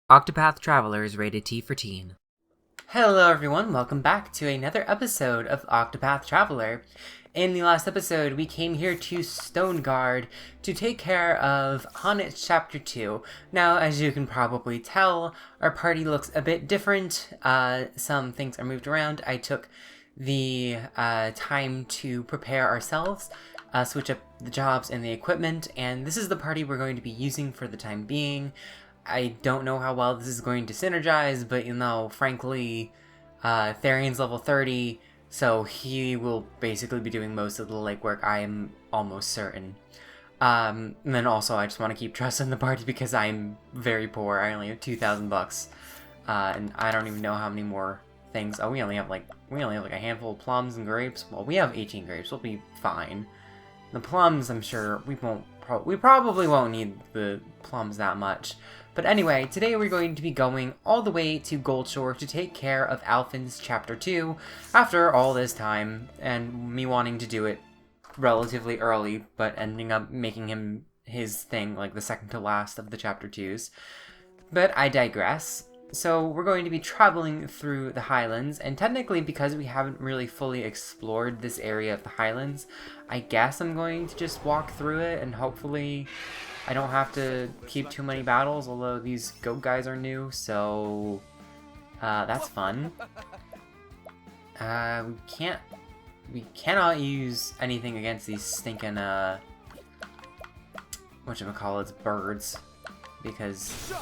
Octopath Traveler is rated T for teen. Hello everyone, welcome back to another episode of Octopath Traveler. In the last episode, we came here to Stoneguard to take care of Honnet's Chapter 2. Now, as you can probably tell, our party looks a bit different. Some things are moved around. I took the time to prepare ourselves, switch up the jobs and the equipment, and this is the party we're going to be using for the time being. I don't know how well this is going to synergize, but frankly, Tharion's level 30, so he will basically be doing most of the legwork, I am almost certain. And then also, I just want to keep Tressa in the party because I'm very poor. I only have 2,000 bucks, and I don't even know how many more things. Oh, we only have like a handful of plums and grapes. Well, we have 18 grapes. We'll be fine. The plums, I'm sure we probably won't need the plums that much. But anyway, today we're going to be going all the way to Goldshore to take care of Alfyn's Chapter 2 after all this time, and me wanting to do it relatively early, but ending up making him his thing, like the second to last of the Chapter 2s. But I digress. So we're going to be traveling through the Highlands, and technically because we haven't really fully explored this area of the Highlands, I guess I'm going to just walk through it and hopefully I don't have to keep too many battles, although these goat guys are new, so that's fun. We cannot use anything against these stinking whatchamacallits, birds, because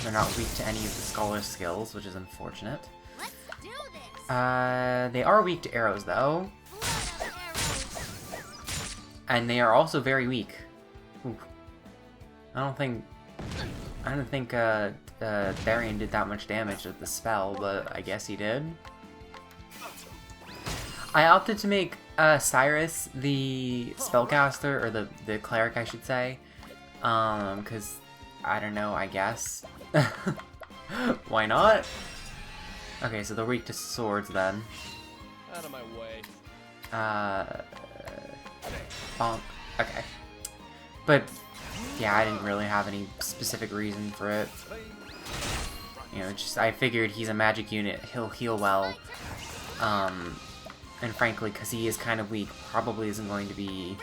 they're not weak to any of the scholar skills, which is unfortunate. Let's do this. They are weak to arrows though, and they are also very weak. Oof. I don't think Tharion did that much damage with the spell, but I guess he did. I opted to make Cyrus the spellcaster, or the cleric I should say, because I don't know, I guess. Why not? Okay, so they're weak to swords then. Out of my way. Bonk. Okay. But yeah, I didn't really have any specific reason for it. You know, just I figured he's a magic unit, he'll heal well. And frankly, because he is kind of weak, probably isn't going to be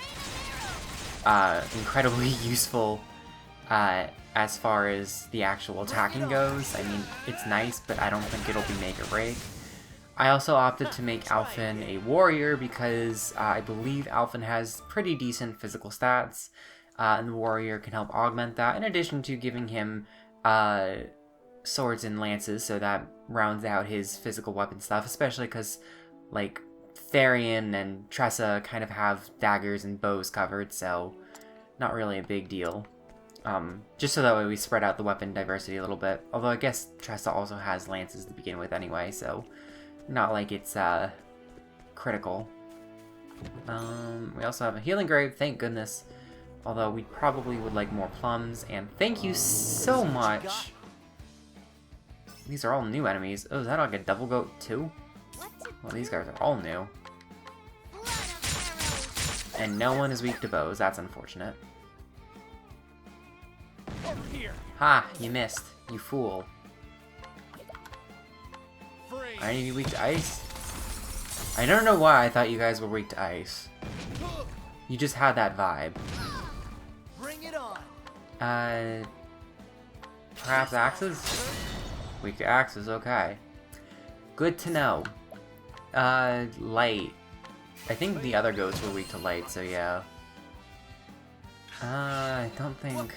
incredibly useful as far as the actual attacking goes. I mean, it's nice, but I don't think it'll be make or break. I also opted to make Alfyn a warrior because I believe Alfyn has pretty decent physical stats. And the warrior can help augment that, in addition to giving him swords and lances, so that rounds out his physical weapon stuff, especially because, like, Tharion and Tressa kind of have daggers and bows covered, so not really a big deal. Just so that way we spread out the weapon diversity a little bit, although I guess Tressa also has lances to begin with anyway, so not like it's critical. We also have a healing grave, thank goodness. Although we probably would like more plums, and thank you so much! These are all new enemies. Oh, is that like a double goat too? Well, these guys are all new. And no one is weak to bows, that's unfortunate. Ha! You missed, you fool. Are any of you weak to ice? I don't know why I thought you guys were weak to ice. You just had that vibe. Bring it on. Perhaps axes? Weak to axes, okay. Good to know. Light. I think the other goats were weak to light, so yeah. I don't think...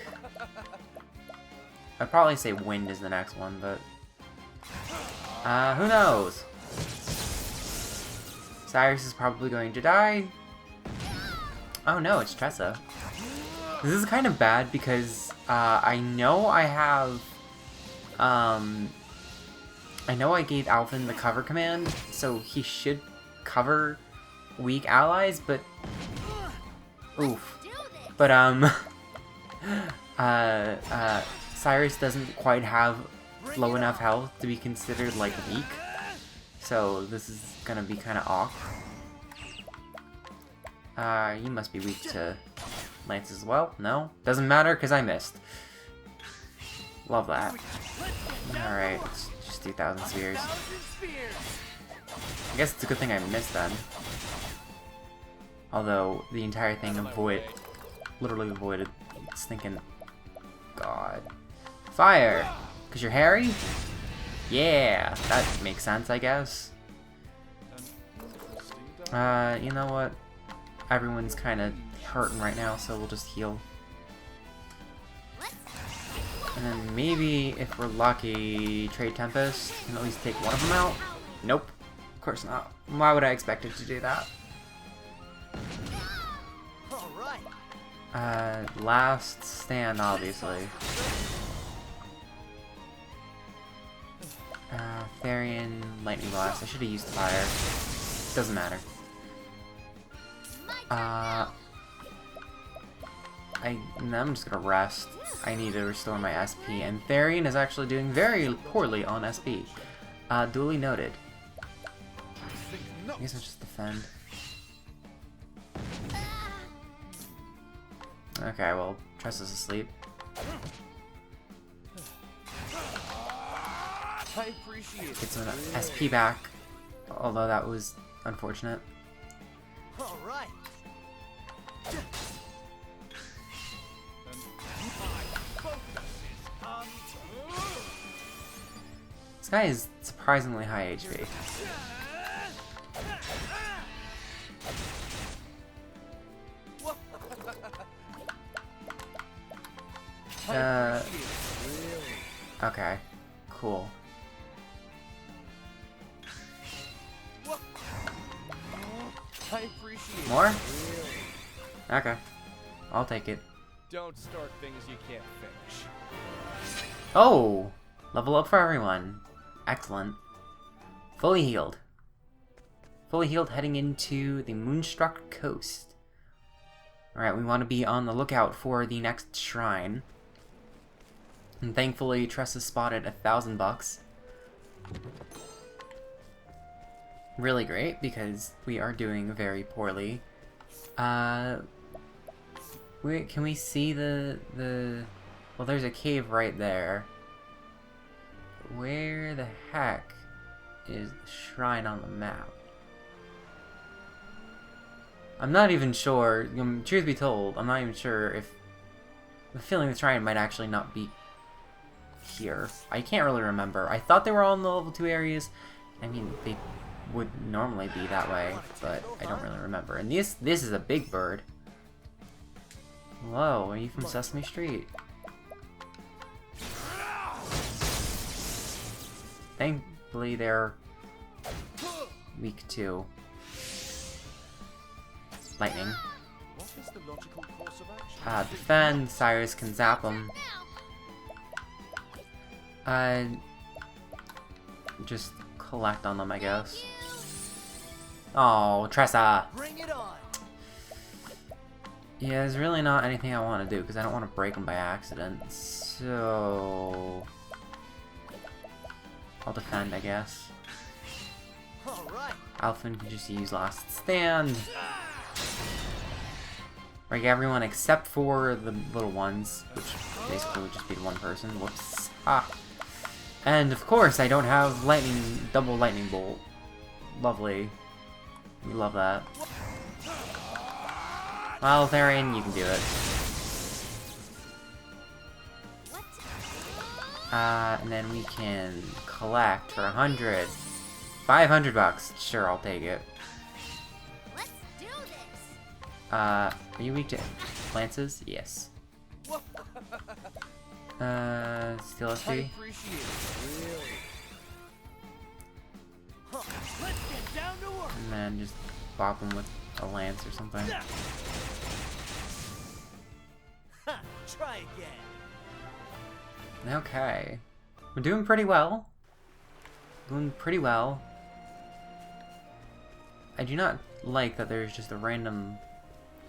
I'd probably say wind is the next one, but... who knows? Cyrus is probably going to die. Oh no, it's Tressa. This is kind of bad because I know I have I know I gave Alfyn the cover command, so he should cover weak allies, but oof. But Cyrus doesn't quite have low enough health to be considered like weak. So this is gonna be kinda off. You must be weak to lance as well. No? Doesn't matter, because I missed. Love that. Alright, let's just do 1,000 spheres. I guess it's a good thing I missed then. Although, the entire thing literally avoided stinking... God. Fire! Because you're hairy? Yeah, that makes sense, I guess. You know what? Everyone's kind of hurting right now, so we'll just heal. And then maybe, if we're lucky, Trade Tempest can at least take one of them out. Nope. Of course not. Why would I expect it to do that? Last stand, obviously. Therian, Lightning Blast. I should have used Fire. Doesn't matter. I'm just gonna rest. I need to restore my SP, and Therian is actually doing very poorly on SP. Duly noted. I guess I'll just defend. Okay, well, Tress is asleep. Get some SP back, although that was unfortunate. Alright. This guy is surprisingly high HP. Okay, cool. More? Okay, I'll take it. Don't start things you can't finish. Oh! Level up for everyone. Excellent. Fully healed. Fully healed heading into the Moonstruck Coast. Alright, we want to be on the lookout for the next shrine. And thankfully, Tress has spotted $1,000. Really great, because we are doing very poorly. Wait, can we see the... Well, there's a cave right there. Where the heck is the shrine on the map? I'm not even sure. Truth be told, I'm not even sure if... The feeling the shrine might actually not be here. I can't really remember. I thought they were all in the level 2 areas. I mean, they would normally be that way, but I don't really remember. And this is a big bird. Hello, are you from Sesame Street? Thankfully, they're weak to lightning. Defend. Cyrus can zap them. Just collect on them, I guess. Oh, Tressa! Bring it on. Yeah, there's really not anything I want to do, because I don't want to break them by accident. So... I'll defend, I guess. Alfyn can just use Last Stand. Break everyone except for the little ones, which basically would just be the one person. Whoops. Ah. And of course, I don't have double lightning bolt. Lovely. We love that. Well, Therian, you can do it. And then we can collect for 100. $500. Sure, I'll take it. Let's do this. Are you weak to lances? Yes. Steal SP? And then just bop him with a lance or something. Try again. Okay. We're doing pretty well. Doing pretty well. I do not like that there's just a random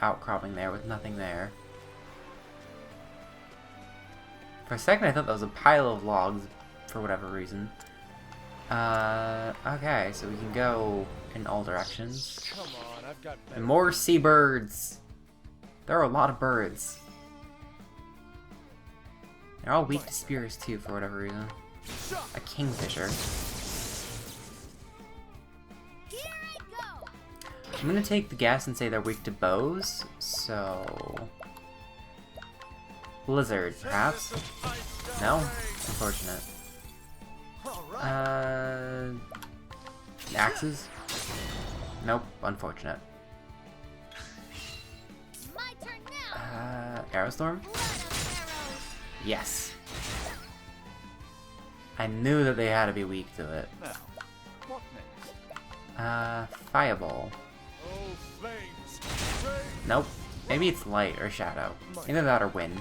outcropping there with nothing there. For a second I thought that was a pile of logs for whatever reason. Okay, so we can go in all directions. Come on, I've got And more seabirds! There are a lot of birds. They're all weak to spears too, for whatever reason. A kingfisher. Here I go. I'm gonna take the guess and say they're weak to bows, so... Blizzard, perhaps? No? Unfortunate. All right. Axes? Nope, unfortunate. My turn now. Aerostorm? Blood of arrows. Yes. I knew that they had to be weak to it. Now, what next? Fireball. Oh, flames! Rain! Nope. Maybe it's light or shadow. Either that or wind.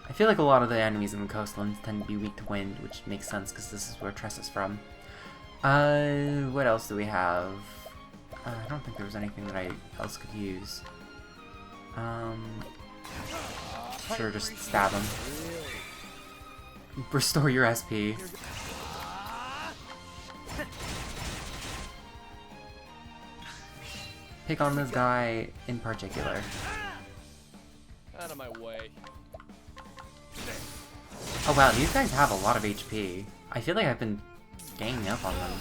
I feel like a lot of the enemies in the coastlands tend to be weak to wind, which makes sense because this is where Tress is from. What else do we have? I don't think there was anything that I else could use. Sure, just stab him. Restore your SP. Pick on this guy in particular. Out of my way. Oh wow, these guys have a lot of HP. I feel like I've been ganging up on them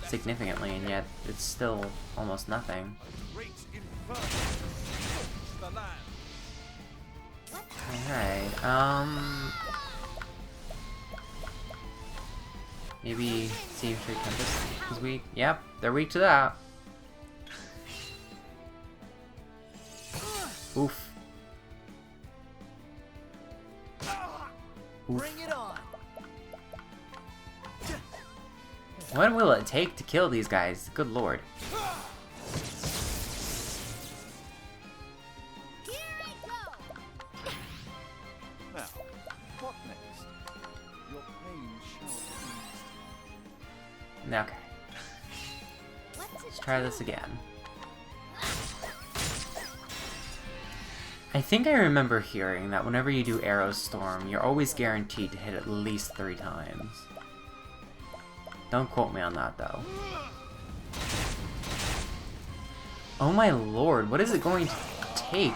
significantly, and yet it's still almost nothing. Alright, maybe Sea Trade Tempest is weak. Yep, they're weak to that. Oof. Bring it on. What will it take to kill these guys? Good lord. Here I go. Now, what next? Your pain shall be eased. Okay, let's try this again. I think I remember hearing that whenever you do Arrow Storm, you're always guaranteed to hit at least 3 times. Don't quote me on that, though. Oh my lord, what is it going to take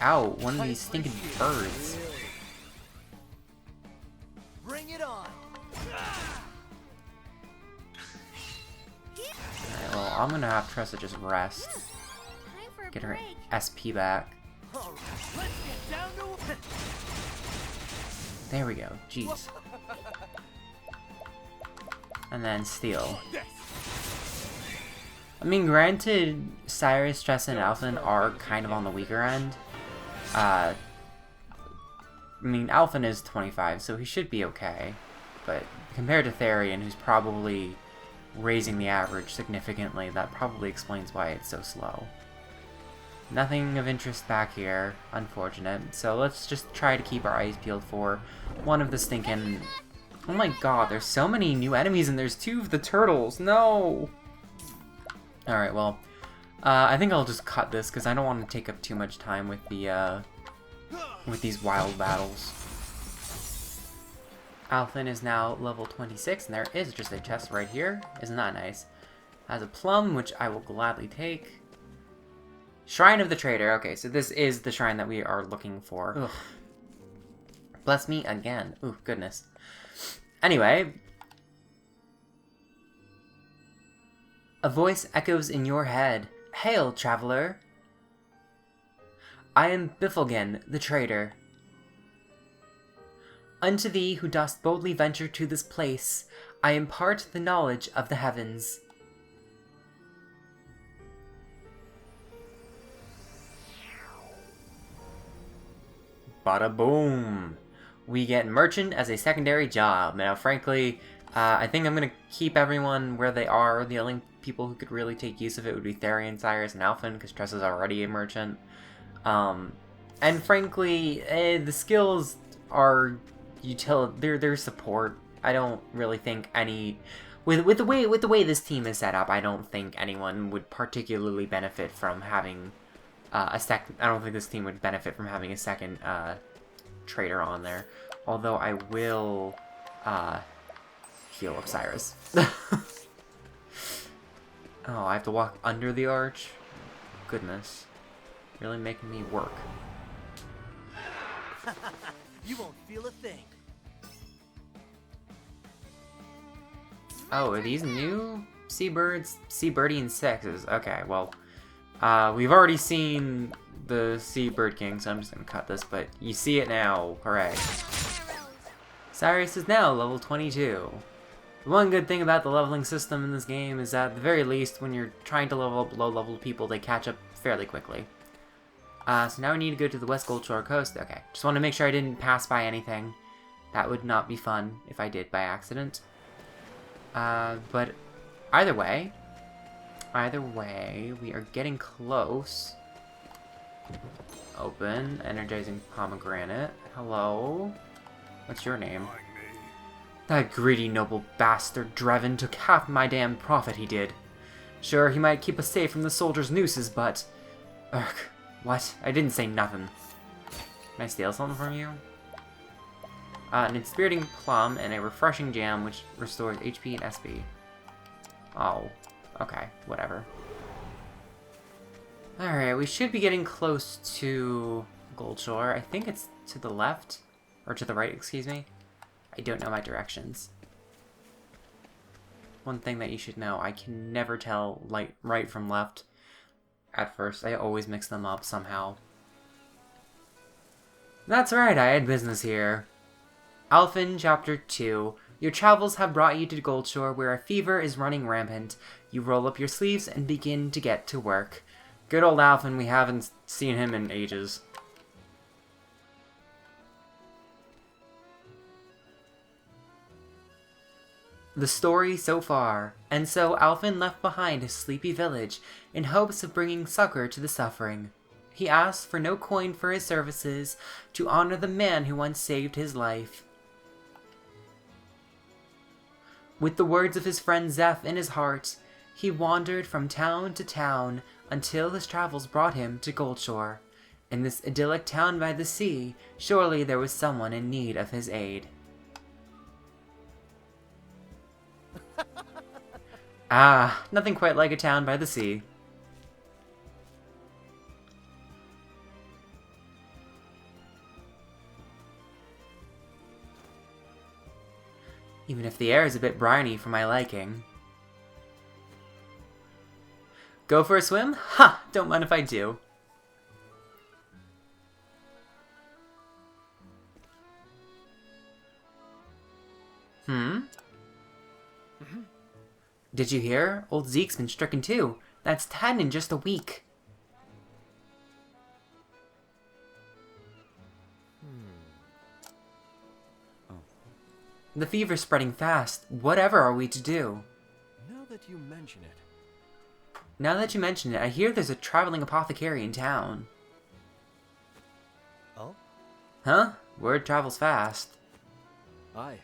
out one of these stinking birds? Bring it on. Alright, well, I'm gonna have Tressa just rest. Time for a Get her break. SP back. All right. Let's get down to There we go, jeez. And then Steel. I mean, granted, Cyrus, Tressa, and Alfyn are kind of on the weaker end. I mean, Alfyn is 25, so he should be okay. But compared to Therian, who's probably raising the average significantly, that probably explains why it's so slow. Nothing of interest back here, unfortunate. So let's just try to keep our eyes peeled for one of the stinking... Oh my god, there's so many new enemies and there's 2 of the turtles. No! Alright, well, I think I'll just cut this because I don't want to take up too much time with the, with these wild battles. Alfyn is now level 26 and there is just a chest right here. Isn't that nice? Has a plum, which I will gladly take. Shrine of the Trader. Okay, so this is the shrine that we are looking for. Ugh. Bless me again. Ooh, goodness. Anyway. A voice echoes in your head. Hail, traveler. I am Bifilgan, the Trader. Unto thee who dost boldly venture to this place, I impart the knowledge of the heavens. Bada boom! We get merchant as a secondary job. Now, frankly, I think I'm gonna keep everyone where they are. The only people who could really take use of it would be Therian, Cyrus, and Alfyn, because Tressa's already a merchant. And frankly, the skills are they're support. I don't really think any with the way this team is set up, I don't think anyone would particularly benefit from having I don't think this team would benefit from having a second trader on there. Although I will heal up Cyrus. Oh, I have to walk under the arch? Goodness. Really making me work. You won't feel a thing. Oh, are these new seabirds? Seabirdie and sixes. Okay, well, we've already seen the Seabird King, so I'm just gonna cut this, but you see it now. Hooray. Cyrus is now level 22. The one good thing about the leveling system in this game is that at the very least, when you're trying to level up low-level people, they catch up fairly quickly. So now we need to go to the West Goldshore coast. Okay, just want to make sure I didn't pass by anything. That would not be fun if I did by accident. But either way, we are getting close. Open, energizing pomegranate. Hello? What's your name? That greedy noble bastard Drevin took half my damn profit, he did. Sure, he might keep us safe from the soldiers' nooses, but... Ugh, what? I didn't say nothing. Can I steal something from you? An inspiriting plum and a refreshing jam, which restores HP and SP. Oh, okay, whatever. Alright, we should be getting close to Goldshore. I think it's to the left, or to the right, excuse me. I don't know my directions. One thing that you should know, I can never tell right from left at first. I always mix them up somehow. That's right, I had business here. Alfyn, Chapter 2. Your travels have brought you to Goldshore, where a fever is running rampant. You roll up your sleeves and begin to get to work. Good old Alfyn, we haven't seen him in ages. The story so far. And so Alfyn left behind his sleepy village in hopes of bringing succor to the suffering. He asked for no coin for his services to honor the man who once saved his life. With the words of his friend Zeph in his heart, he wandered from town to town until his travels brought him to Goldshore. In this idyllic town by the sea, surely there was someone in need of his aid. Ah, nothing quite like a town by the sea. Even if the air is a bit briny for my liking. Go for a swim? Ha! Don't mind if I do. Did you hear? Old Zeke's been stricken too. That's 10 in just a week. The fever's spreading fast. Whatever are we to do? Now that you mention it, I hear there's a traveling apothecary in town. Oh? Huh? Word travels fast. Aye.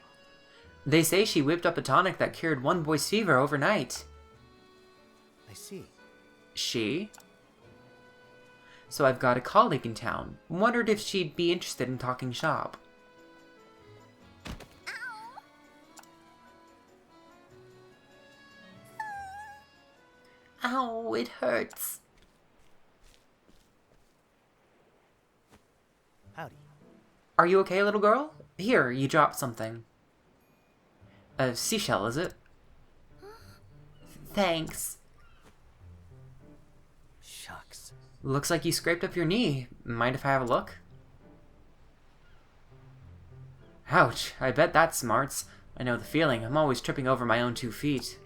They say she whipped up a tonic that cured one boy's fever overnight. I see. She? So I've got a colleague in town. Wondered if she'd be interested in talking shop. Ow, it hurts. Howdy. Are you okay, little girl? Here, you dropped something. A seashell, is it? Thanks. Shucks. Looks like you scraped up your knee. Mind if I have a look? Ouch, I bet that smarts. I know the feeling. I'm always tripping over my own 2 feet.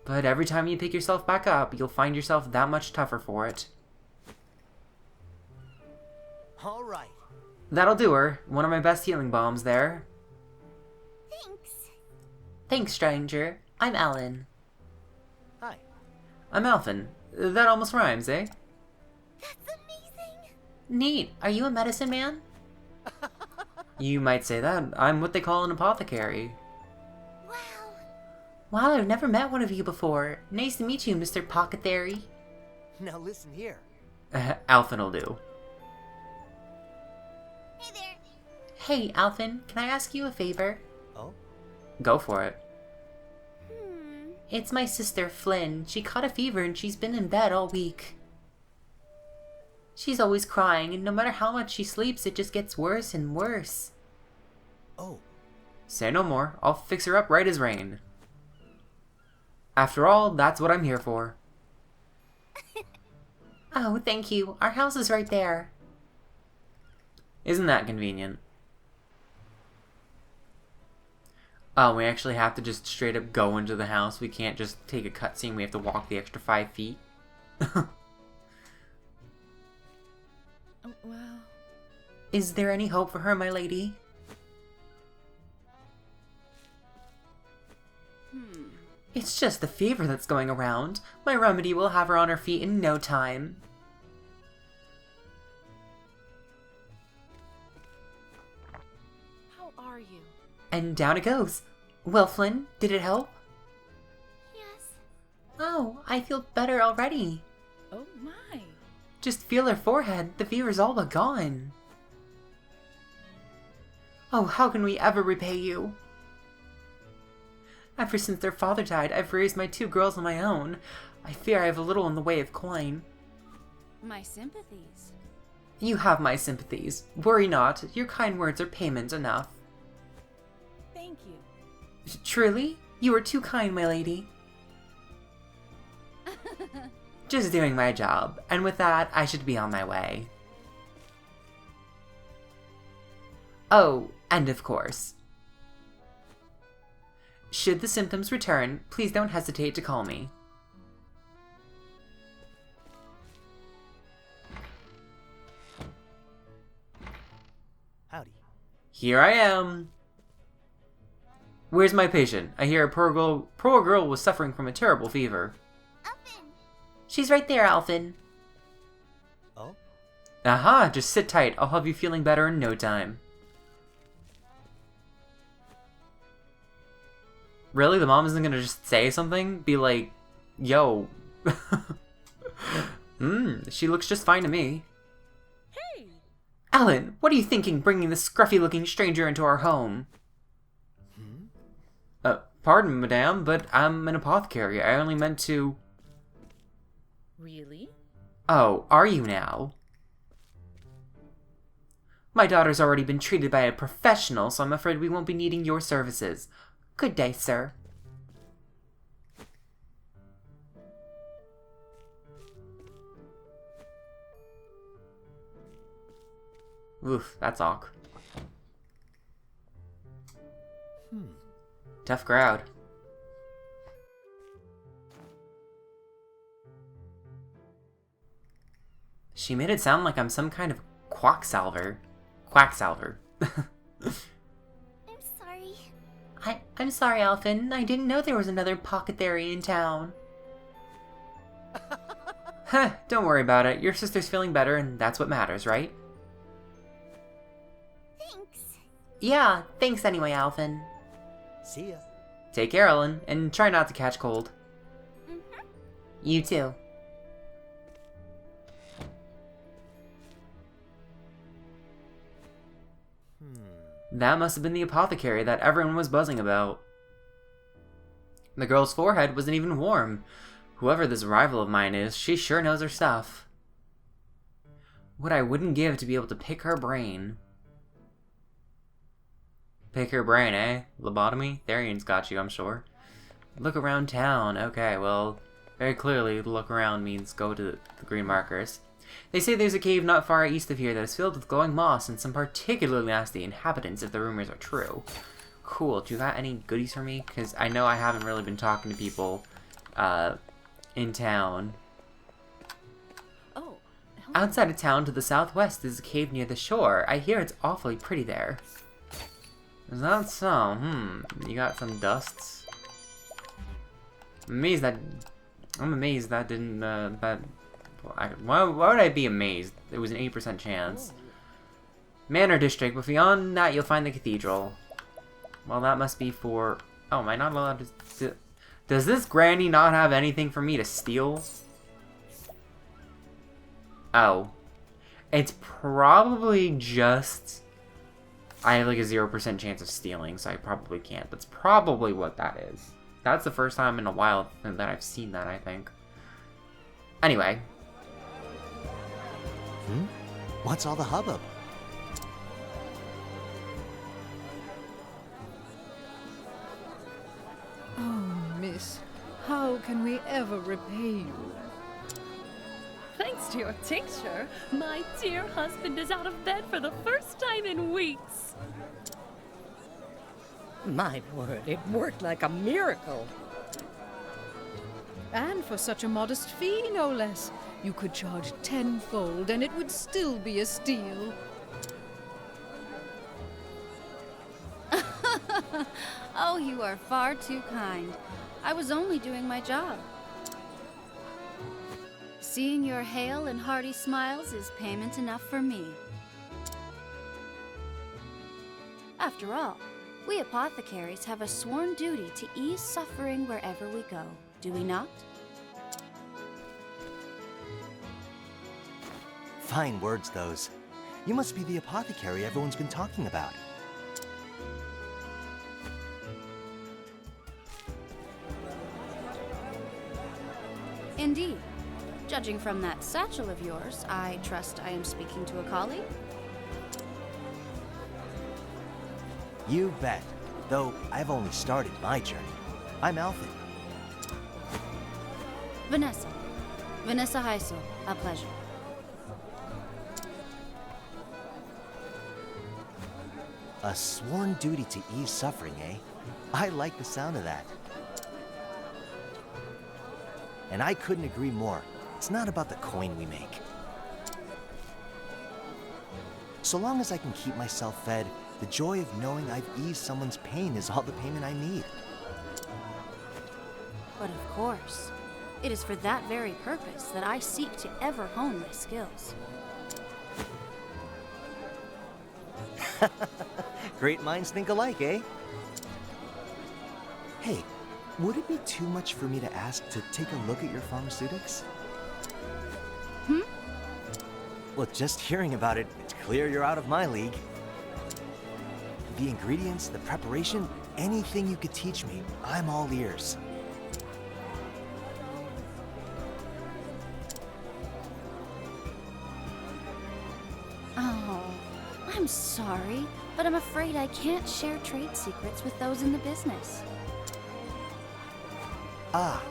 But every time you pick yourself back up, you'll find yourself that much tougher for it. All right. That'll do her. One of my best healing bombs there. Thanks. Thanks, stranger. I'm Alan. Hi. I'm Alfyn. That almost rhymes, eh? That's amazing. Neat. Are you a medicine man? You might say that. I'm what they call an apothecary. Wow. Wow, I've never met one of you before. Nice to meet you, Mr. Pocketary. Now listen here. Alfyn will do. Hey there. Hey, Alfyn, can I ask you a favor? Oh? Go for it. It's my sister, Flynn. She caught a fever and she's been in bed all week. She's always crying, and no matter how much she sleeps, it just gets worse and worse. Oh, Say no more. I'll fix her up right as rain. After all, that's what I'm here for. Oh, thank you. Our house is right there. Isn't that convenient? Oh, we actually have to just straight up go into the house. We can't just take a cutscene. We have to walk the extra 5 feet. Oh, well... Is there any hope for her, my lady? It's just the fever that's going around. My remedy will have her on her feet in no time. How are you? And down it goes. Well, Flynn, did it help? Yes. Oh, I feel better already. Oh my. Just feel her forehead. The fever's all but gone. Oh, how can we ever repay you? Ever since their father died, I've raised my 2 girls on my own. I fear I have little in the way of coin. My sympathies. You have my sympathies. Worry not. Your kind words are payment enough. Thank you. Truly? You are too kind, my lady. Just doing my job. And with that, I should be on my way. Oh, and of course, should the symptoms return, please don't hesitate to call me. howdy. Here I am. Where's my patient? I hear a poor girl was suffering from a terrible fever. Alfyn. She's right there, Alfyn. Oh, Aha, just sit tight. I'll have you feeling better in no time. Really? The mom isn't gonna just say something? Be like, yo. She looks just fine to me. Hey! Alan, what are you thinking bringing this scruffy-looking stranger into our home? Pardon, madame, but I'm an apothecary. I only meant to... Really? Oh, are you now? My daughter's already been treated by a professional, so I'm afraid we won't be needing your services. Good day, sir. Oof, that's awkward. Tough crowd. She made it sound like I'm some kind of quacksalver. Quacksalver. I'm sorry. I'm sorry, Alfyn. I didn't know there was another apothecary in town. Heh, don't worry about it. Your sister's feeling better, and that's what matters, right? Thanks. Yeah, thanks anyway, Alfyn. see ya. Take care, Ellen, and try not to catch cold. Mm-hmm. You too. That must have been the apothecary that everyone was buzzing about. The girl's forehead wasn't even warm. Whoever this rival of mine is, she sure knows her stuff. What I wouldn't give to be able to pick her brain. Pick her brain, eh? Lobotomy? Therian's got you, I'm sure. Look around town. Okay, well, very clearly, look around means go to the green markers. They say there's a cave not far east of here that is filled with glowing moss and some particularly nasty inhabitants if the rumors are true. Cool. Do you got any goodies for me? Because I know I haven't really been talking to people in town. Oh. Outside of town to the southwest is a cave near the shore. I hear it's awfully pretty there. Is that so? You got some dusts? I'm amazed that didn't, why would I be amazed? It was an 8% chance. Manor District, but beyond that you'll find the cathedral. Well, that must be for... Oh, am I not allowed to... Does this granny not have anything for me to steal? Oh. It's probably just... I have like a 0% chance of stealing, so I probably can't. That's probably what that is. That's the first time in a while that I've seen that, I think. Anyway. Hmm? What's all the hubbub? Oh, miss, how can we ever repay you? Thanks to your tincture, my dear husband is out of bed for the first time in weeks. My word, it worked like a miracle. And for such a modest fee, no less. You could charge tenfold, and it would still be a steal. Oh, you are far too kind. I was only doing my job. Seeing your hale and hearty smiles is payment enough for me. After all, we apothecaries have a sworn duty to ease suffering wherever we go, do we not? Fine words, those. You must be the apothecary everyone's been talking about. Indeed. Judging from that satchel of yours, I trust I am speaking to a colleague? You bet. Though I've only started my journey. I'm Alfyn. Vanessa. Vanessa Heisel. A pleasure. A sworn duty to ease suffering, eh? I like the sound of that. And I couldn't agree more. It's not about the coin we make. So long as I can keep myself fed, the joy of knowing I've eased someone's pain is all the payment I need. But of course, it is for that very purpose that I seek to ever hone my skills. Great minds think alike, eh? Hey, would it be too much for me to ask to take a look at your pharmaceutics? Hmm? Well, just hearing about it, it's clear you're out of my league. The ingredients, the preparation, anything you could teach me, I'm all ears. Oh, I'm sorry, but I'm afraid I can't share trade secrets with those in the business. Ah,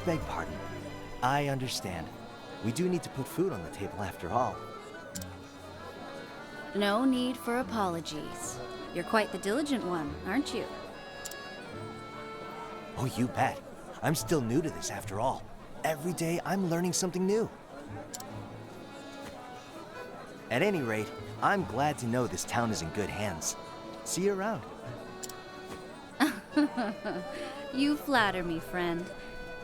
beg pardon. I understand. We do need to put food on the table after all. No need for apologies. You're quite the diligent one, aren't you? Oh, you bet. I'm still new to this after all. Every day I'm learning something new. At any rate, I'm glad to know this town is in good hands. See you around. You flatter me, friend.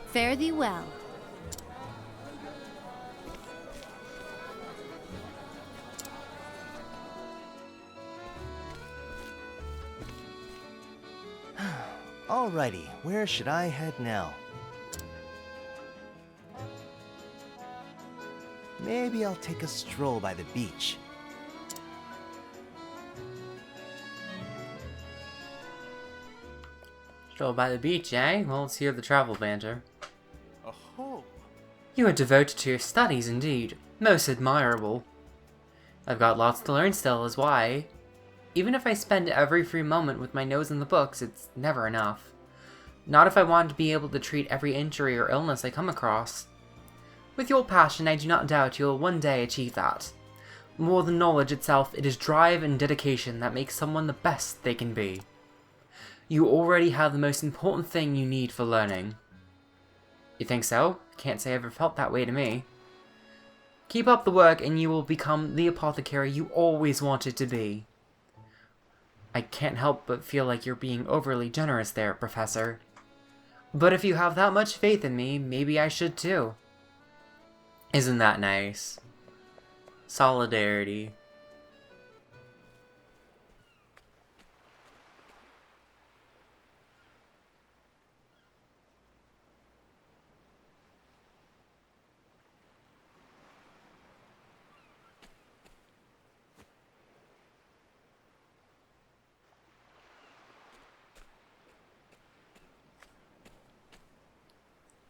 Fare thee well. Alrighty, where should I head now? Maybe I'll take a stroll by the beach. Stroll by the beach, eh? Well, let's hear the travel banter. Oh, You are devoted to your studies, indeed. Most admirable. I've got lots to learn still, is why. Even if I spend every free moment with my nose in the books, it's never enough. Not if I want to be able to treat every injury or illness I come across. With your passion, I do not doubt you'll one day achieve that. More than knowledge itself, it is drive and dedication that makes someone the best they can be. You already have the most important thing you need for learning. You think so? Can't say I ever felt that way to me. Keep up the work and you will become the apothecary you always wanted to be. I can't help but feel like you're being overly generous there, Professor. But if you have that much faith in me, maybe I should too. Isn't that nice? Solidarity.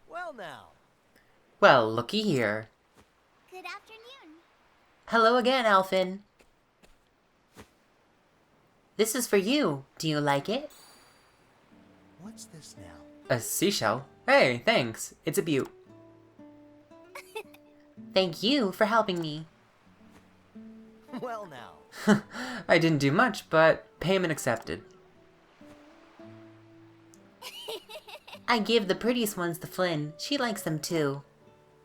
Well, now. Well, looky here. Good afternoon. Hello again, Alfyn. This is for you. Do you like it? What's this now? A seashell? Hey, thanks. It's a beaut. Thank you for helping me. Well now. I didn't do much, but payment accepted. I gave the prettiest ones to Flynn. She likes them too.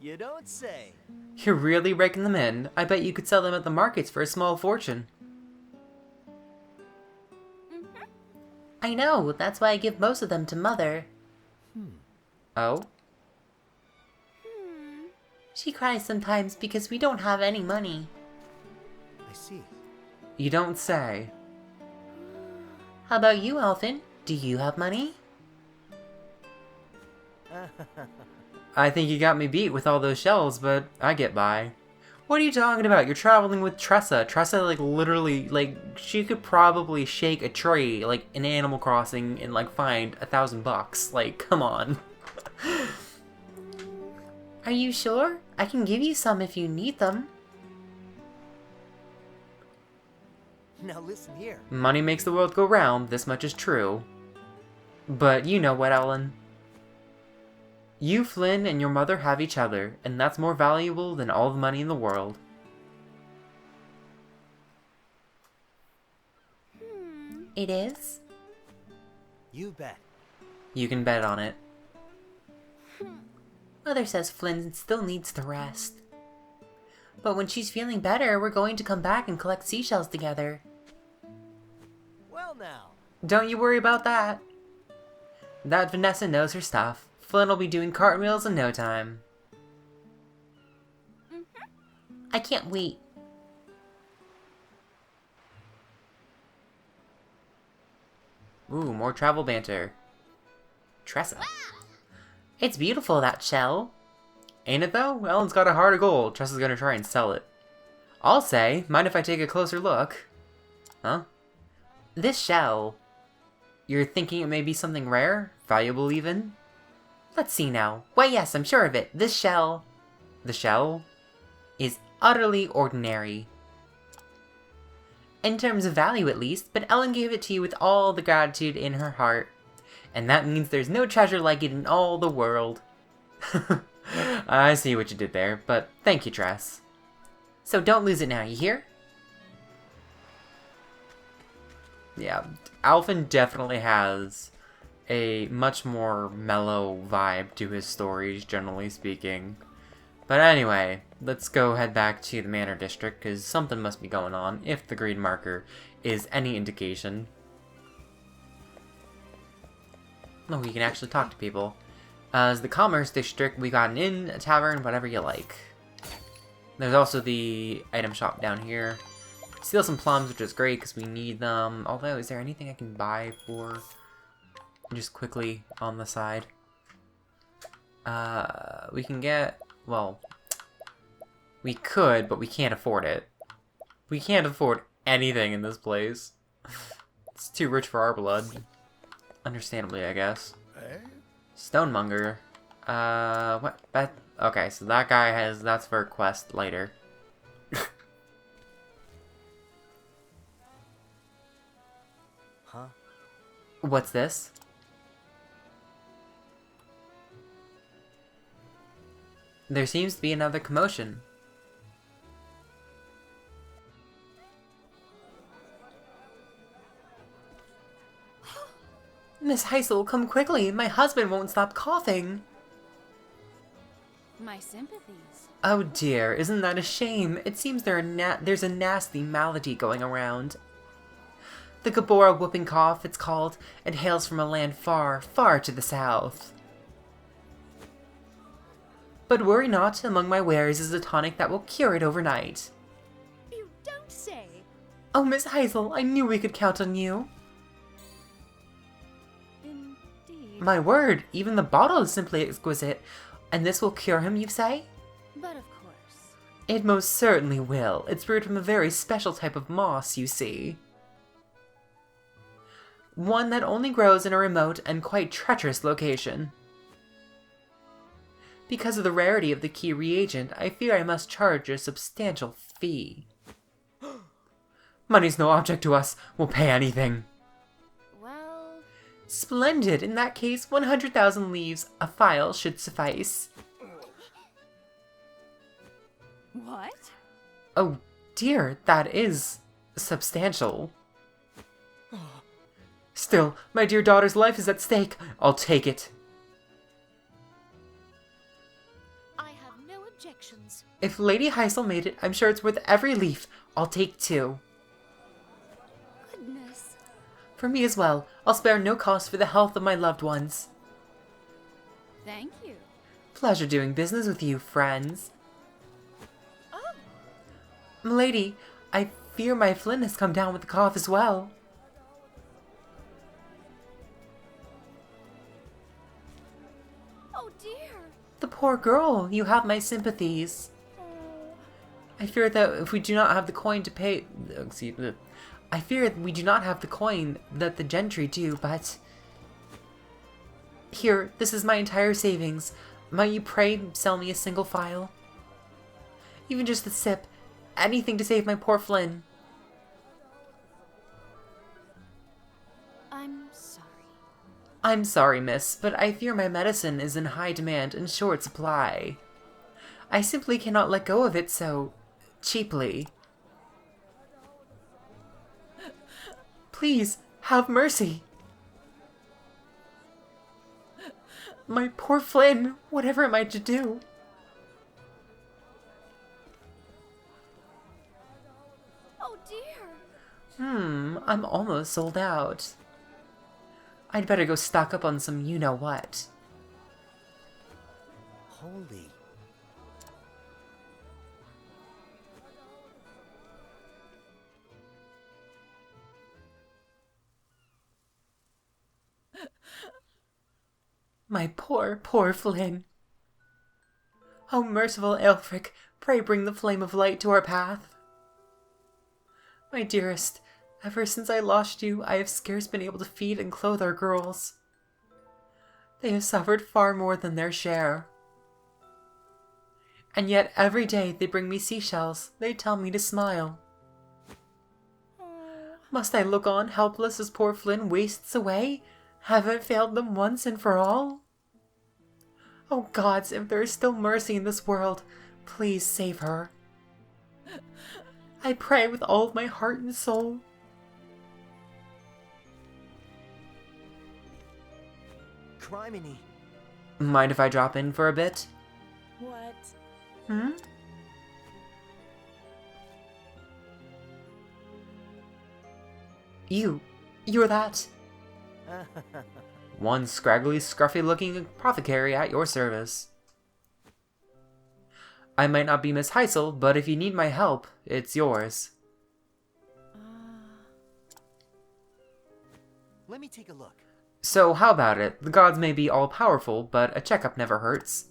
You don't say. You're really raking them in. I bet you could sell them at the markets for a small fortune. I know, that's why I give most of them to Mother. Oh? She cries sometimes because we don't have any money. I see. You don't say. How about you, Alfyn? Do you have money? I think you got me beat with all those shells, but I get by. What are you talking about? You're traveling with Tressa. Tressa, like, literally, like, she could probably shake a tree, like, in Animal Crossing and, like, find $1,000. Like, come on. Are you sure? I can give you some if you need them. Now listen here. Money makes the world go round, this much is true. But you know what, Ellen? You, Flynn, and your mother have each other, and that's more valuable than all the money in the world. It is? You bet. You can bet on it. Mother says Flynn still needs to rest. But when she's feeling better, we're going to come back and collect seashells together. Well now. Don't you worry about that. That Vanessa knows her stuff. Flynn will be doing cartwheels in no time. I can't wait. Ooh, more travel banter. Tressa. It's beautiful, that shell. Ain't it though? Ellen's got a heart of gold. Tressa's gonna try and sell it. I'll say, mind if I take a closer look? Huh? This shell. You're thinking it may be something rare? Valuable even? Let's see now. Why yes, I'm sure of it. This shell... The shell? Is utterly ordinary. In terms of value at least, but Ellen gave it to you with all the gratitude in her heart. And that means there's no treasure like it in all the world. I see what you did there, but thank you, Tress. So don't lose it now, you hear? Yeah, Alfyn definitely has a much more mellow vibe to his stories, generally speaking. But anyway, let's go head back to the Manor District, because something must be going on, if the green marker is any indication. Oh, you can actually talk to people. As the Commerce District, we got an inn, a tavern, whatever you like. There's also the item shop down here. Steal some plums, which is great, because we need them. Although, is there anything I can buy for... Just quickly on the side. We can get... Well... We could, but we can't afford it. We can't afford anything in this place. It's too rich for our blood. Understandably, I guess. Stonemonger. What? That... Okay, so that guy has... That's for a quest later. Huh? What's this? There seems to be another commotion. Miss Heisel, come quickly. My husband won't stop coughing. My sympathies. Oh dear, isn't that a shame? It seems there's a nasty malady going around. The Gabora whooping cough, it's called, and hails from a land far, far to the south. But worry not, among my wares is a tonic that will cure it overnight. You don't say. Oh, Miss Heisel, I knew we could count on you. Indeed. My word, even the bottle is simply exquisite. And this will cure him, you say? But of course. It most certainly will. It's brewed from a very special type of moss, you see. One that only grows in a remote and quite treacherous location. Because of the rarity of the key reagent, I fear I must charge a substantial fee. Money's no object to us. We'll pay anything. Well, Splendid. In that case, 100,000 leaves a file should suffice. what? Oh dear, that is substantial. Still, my dear daughter's life is at stake. I'll take it. I have no objections. If Lady Heisel made it, I'm sure it's worth every leaf. I'll take 2. Goodness. For me as well. I'll spare no cost for the health of my loved ones. Thank you. Pleasure doing business with you, friends. Oh, Milady, I fear my Flynn has come down with the cough as well. oh dear. The poor girl, you have my sympathies. I fear that if we do not have the coin to pay... Excuse me. I fear we do not have the coin that the gentry do, but... Here, this is my entire savings. Might you pray sell me a single phial? Even just a sip. Anything to save my poor Flynn. I'm sorry. I'm sorry, miss, but I fear my medicine is in high demand and short supply. I simply cannot let go of it so... cheaply. Please, have mercy. My poor Flynn, whatever am I to do? Oh dear. I'm almost sold out. I'd better go stock up on some you-know-what. Holy. My poor, poor Flynn. O merciful Aelfric, pray bring the flame of light to our path. My dearest, ever since I lost you, I have scarce been able to feed and clothe our girls. They have suffered far more than their share. And yet every day they bring me seashells. They tell me to smile. Must I look on helpless as poor Flynn wastes away? Have I failed them once and for all? Oh gods, if there is still mercy in this world, please save her. I pray with all of my heart and soul. Criminy. Mind if I drop in for a bit? What? Hmm? You're that. One scraggly, scruffy-looking apothecary at your service. I might not be Miss Heisel, but if you need my help, it's yours. Let me take a look. So how about it? The gods may be all-powerful, but a checkup never hurts.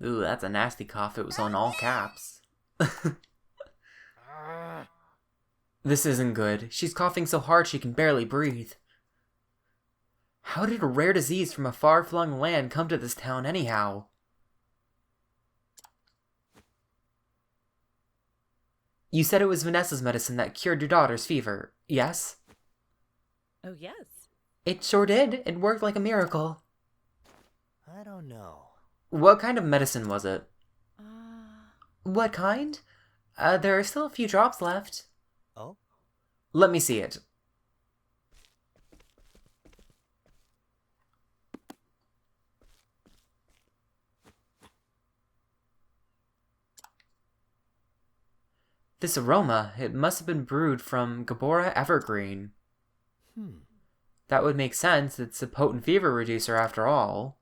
Ooh, that's a nasty cough. It was on all caps. This isn't good. She's coughing so hard she can barely breathe. How did a rare disease from a far-flung land come to this town anyhow? You said it was Vanessa's medicine that cured your daughter's fever, yes? Oh, yes. It sure did. It worked like a miracle. I don't know. What kind of medicine was it? What kind? There are still a few drops left. Oh? Let me see it. This aroma, it must have been brewed from Gabora Evergreen. That would make sense. It's a potent fever reducer after all.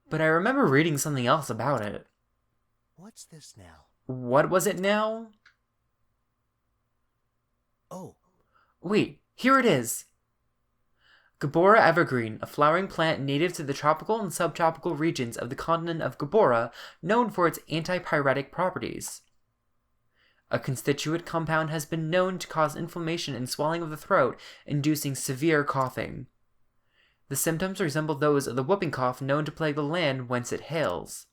But I remember reading something else about it. What's this now? What was it now? Oh. Wait, here it is. Gabora evergreen, a flowering plant native to the tropical and subtropical regions of the continent of Gabora, known for its antipyretic properties. A constituent compound has been known to cause inflammation and swelling of the throat, inducing severe coughing. The symptoms resemble those of the whooping cough known to plague the land whence it hails.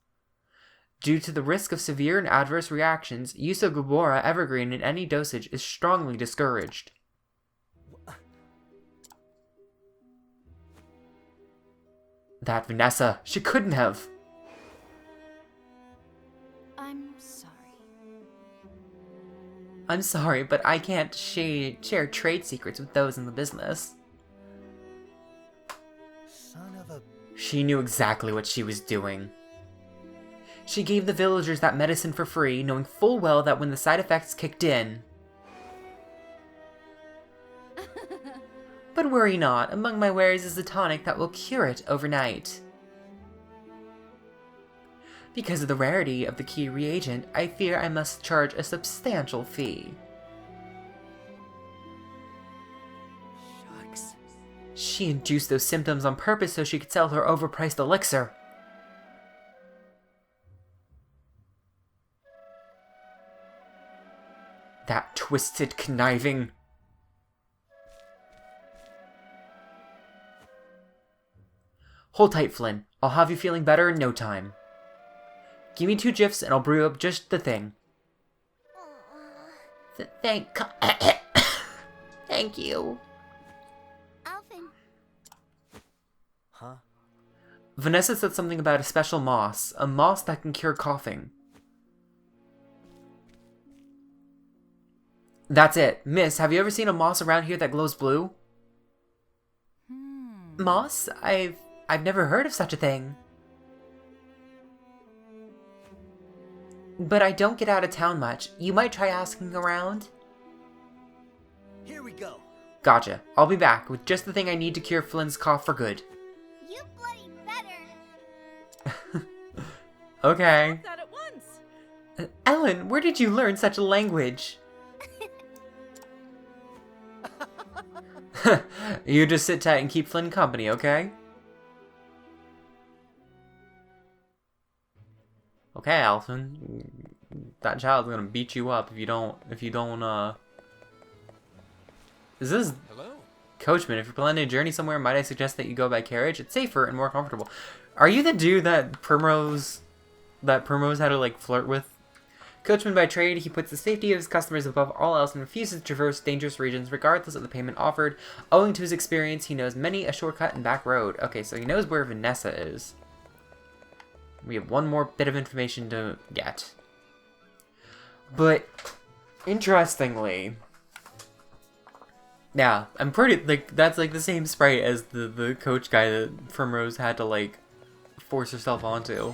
Due to the risk of severe and adverse reactions, use of Gabora evergreen in any dosage is strongly discouraged. That Vanessa, she couldn't have. I'm sorry. I'm sorry, but I can't share trade secrets with those in the business. Son of a... She knew exactly what she was doing. She gave the villagers that medicine for free, knowing full well that when the side effects kicked in... But worry not, among my wares is a tonic that will cure it overnight. Because of the rarity of the key reagent, I fear I must charge a substantial fee. Shucks. She induced those symptoms on purpose so she could sell her overpriced elixir. That twisted conniving... Hold tight, Flynn. I'll have you feeling better in no time. Give me 2 gifs and I'll brew up just the thing. Thank you. Alfyn, Huh? Vanessa said something about a special moss. A moss that can cure coughing. That's it. Miss, have you ever seen a moss around here that glows blue? Moss? I've never heard of such a thing. But I don't get out of town much. You might try asking around. Here we go. Gotcha. I'll be back with just the thing I need to cure Flynn's cough for good. you bloody better. That Okay. at once. Ellen, where did you learn such a language? You just sit tight and keep Flynn company, okay? Okay, Alfyn. That child's gonna beat you up if you don't, Is this... Hello? Coachman, if you're planning a journey somewhere, might I suggest that you go by carriage? It's safer and more comfortable. Are you the dude that Primrose had to, like, flirt with? Coachman by trade, he puts the safety of his customers above all else and refuses to traverse dangerous regions regardless of the payment offered. Owing to his experience, he knows many a shortcut and back road. Okay, so he knows where Vanessa is. We have one more bit of information to get. But, interestingly... Yeah, I'm pretty, like, that's, like, the same sprite as the coach guy that Primrose had to, like, force herself onto.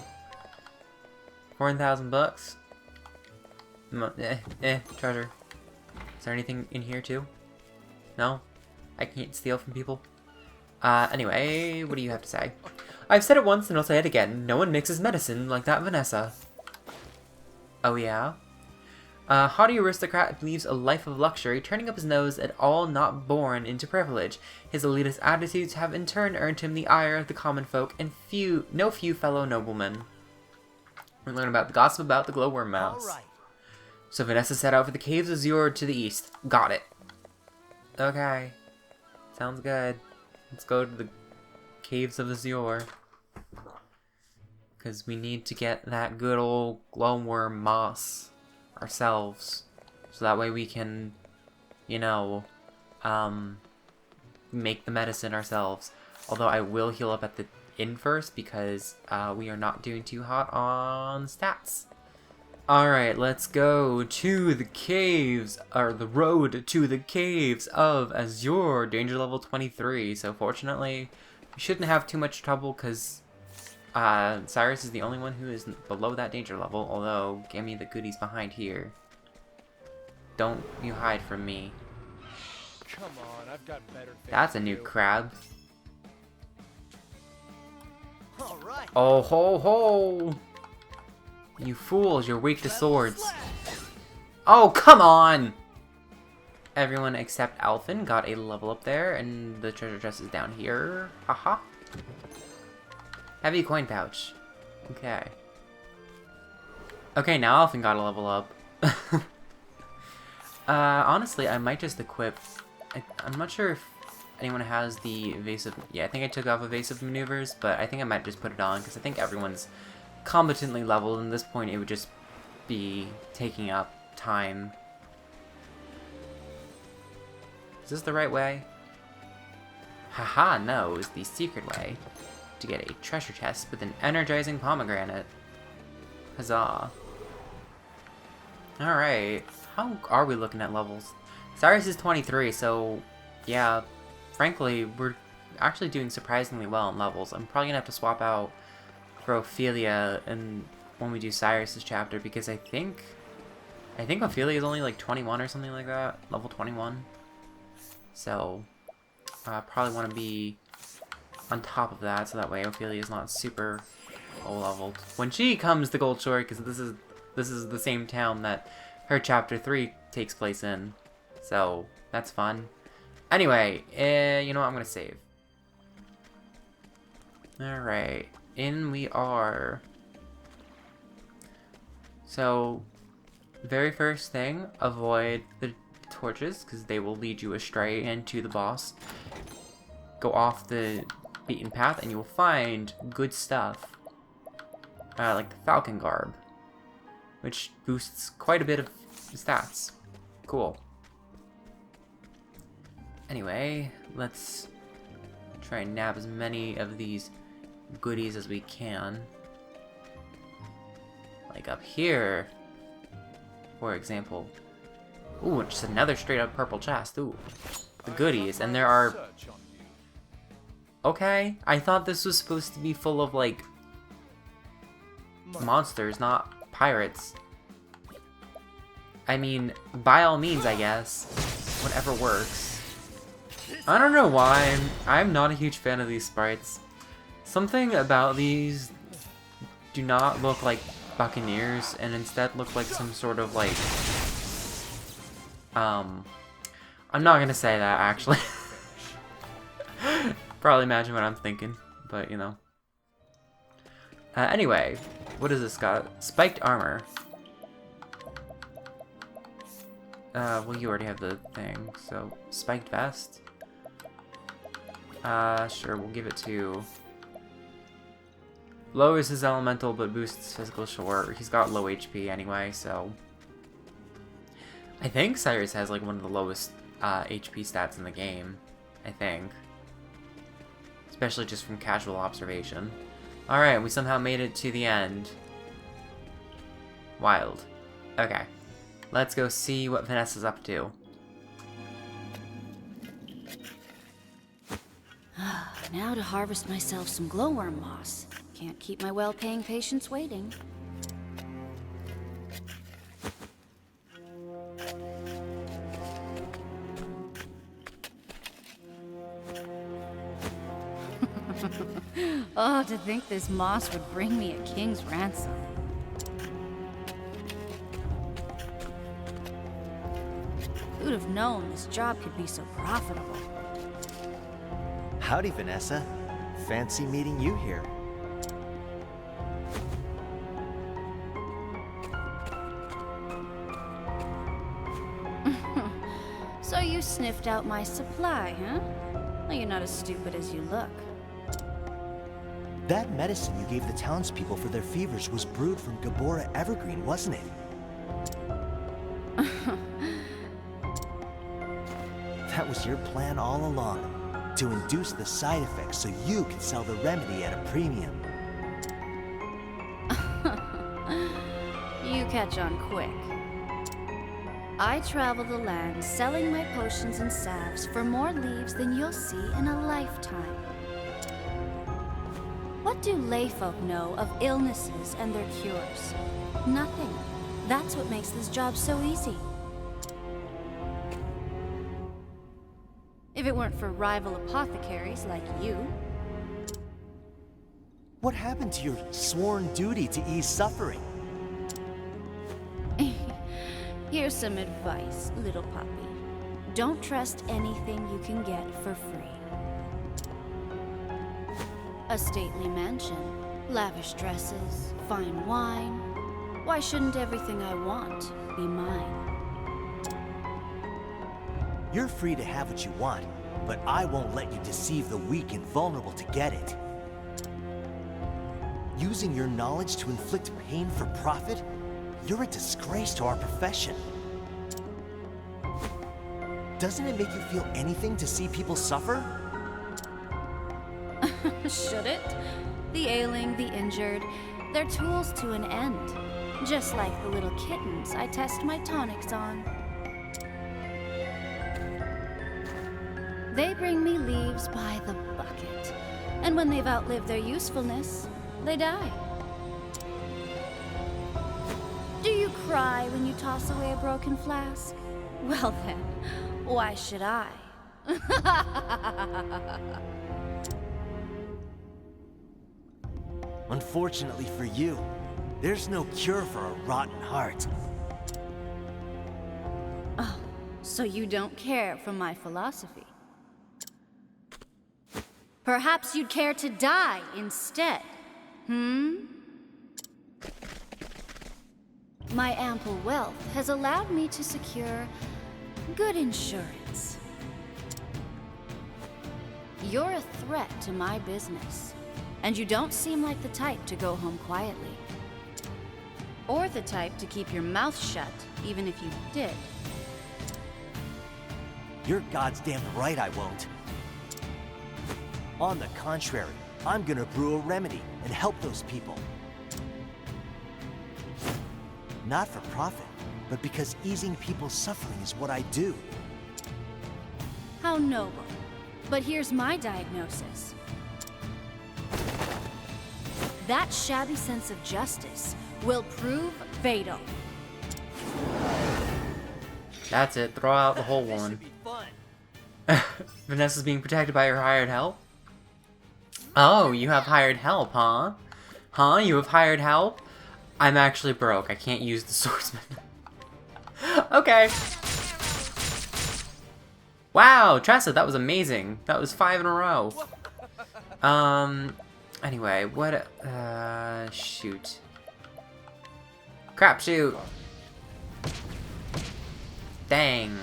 4,000 bucks? Treasure. Is there anything in here, too? No? I can't steal from people? Anyway, what do you have to say? I've said it once and I'll say it again. No one mixes medicine like that Vanessa. Oh, yeah? Haughty aristocrat leaves a life of luxury, turning up his nose at all not born into privilege. His elitist attitudes have in turn earned him the ire of the common folk and no few fellow noblemen. We learn about the gossip about the glowworm mouse. All right. So Vanessa set out for the caves of Azure to the east. Got it. Okay. Sounds good. Let's go to the caves of Azure. Because we need to get that good old glowworm moss ourselves. So that way we can, you know, make the medicine ourselves. Although I will heal up at the inn first because we are not doing too hot on stats. Alright, let's go to the caves, or the road to the caves of Azure, danger level 23. So fortunately, we shouldn't have too much trouble because Cyrus is the only one who is below that danger level, although give me the goodies behind here. Don't you hide from me. Come on, I've got better things That's a to new do. crab. All right. Oh ho ho! You fools, you're weak to swords. Oh, come on! everyone except Alfyn got a level up there, and the treasure chest is down here. Haha. Heavy coin pouch. Okay. Okay, now Alfyn got a level up. Honestly, I might just equip... I'm not sure if anyone has the evasive... Yeah, I think I took off evasive maneuvers, but I think I might just put it on, because I think everyone's competently leveled, and at this point it would just be taking up time. Is this the right way? Haha, no, it was the secret way. To get a treasure chest with an energizing pomegranate. Huzzah. Alright, how are we looking at levels? Cyrus is 23, so yeah, frankly, we're actually doing surprisingly well in levels. I'm probably gonna have to swap out for Ophelia and when we do Cyrus's chapter, because I think Ophelia is only like 21 or something like that, level 21. So I probably want to be on top of that, so that way Ophelia is not super low leveled when she comes to Goldshore, because this is the same town that her chapter 3 takes place in. So that's fun. Anyway, you know what, I'm gonna save. Alright, in we are. So, very first thing, avoid the torches, because they will lead you astray and to the boss. Go off the beaten path and you will find good stuff. Like the Falcon Garb, which boosts quite a bit of stats. Cool. Anyway, let's try and nab as many of these goodies as we can. Like up here, for example. Ooh, just another straight up purple chest. Ooh, the goodies. And there are... Okay, I thought this was supposed to be full of, like, monsters, not pirates. I mean, by all means, I guess. Whatever works. I don't know why, I'm not a huge fan of these sprites. Something about these do not look like buccaneers, and instead look like some sort of, like... I'm not gonna say that, actually. Probably imagine what I'm thinking, but you know. Anyway, what is this got? Spiked armor. Well, you already have the thing, so spiked vest. Sure, we'll give it to... Lowers his elemental, but boosts physical. Sure, he's got low HP anyway, so... I think Cyrus has like one of the lowest HP stats in the game, I think. Especially just from casual observation. Alright, we somehow made it to the end. Wild. Okay. Let's go see what Vanessa's up to. Now to harvest myself some glowworm moss. Can't keep my well-paying patients waiting. Oh, to think this moss would bring me a king's ransom. Who'd have known this job could be so profitable? Howdy, Vanessa. Fancy meeting you here. So you sniffed out my supply, huh? Well, you're not as stupid as you look. That medicine you gave the townspeople for their fevers was brewed from Gabora Evergreen, wasn't it? That was your plan all along, to induce the side effects so you could sell the remedy at a premium. You catch on quick. I travel the land selling my potions and salves for more leaves than you'll see in a lifetime. What do layfolk know of illnesses and their cures? Nothing. That's what makes this job so easy. If it weren't for rival apothecaries like you. What happened to your sworn duty to ease suffering? Here's some advice, little puppy. don't trust anything you can get for free. A stately mansion, lavish dresses, fine wine. Why shouldn't everything I want be mine? You're free to have what you want, but I won't let you deceive the weak and vulnerable to get it. Using your knowledge to inflict pain for profit? You're a disgrace to our profession. Doesn't it make you feel anything to see people suffer? Should it? The ailing, the injured, they're tools to an end. Just like the little kittens I test my tonics on. They bring me leaves by the bucket, and when they've outlived their usefulness, they die. Do you cry when you toss away a broken flask? Well then, why should I? Unfortunately for you, there's no cure for a rotten heart. Oh, so you don't care for my philosophy? Perhaps you'd care to die instead, My ample wealth has allowed me to secure good insurance. You're a threat to my business, and you don't seem like the type to go home quietly. Or the type to keep your mouth shut, even if you did. You're goddamn right I won't. On the contrary, I'm gonna brew a remedy and help those people. Not for profit, but because easing people's suffering is what I do. How noble. But here's my diagnosis. That shabby sense of justice will prove fatal. That's it. Throw out the whole one. Vanessa's being protected by her hired help? Oh, you have hired help, huh? Huh? You have hired help? I'm actually broke. I can't use the swordsman. Okay. Wow, Tressa, that was amazing. That was 5 in a row. Anyway, what, shoot. Crap, shoot. Dang.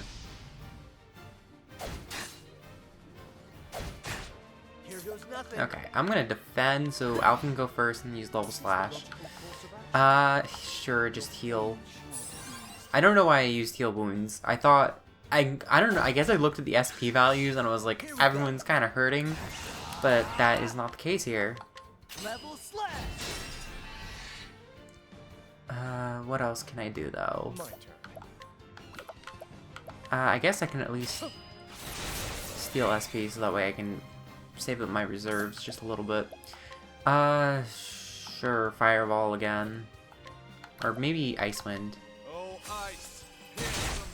Here goes nothing. Okay, I'm gonna defend, so Alfyn can go first and use level slash. Sure, just heal. I don't know why I used heal wounds. I thought, I don't know, I guess I looked at the SP values and I was like, everyone's kind of hurting, but that is not the case here. Level slash. What else can I do though? My turn. I guess I can at least steal SP so that way I can save up my reserves just a little bit. Sure, Fireball again. Or maybe Ice Wind. Oh, ice.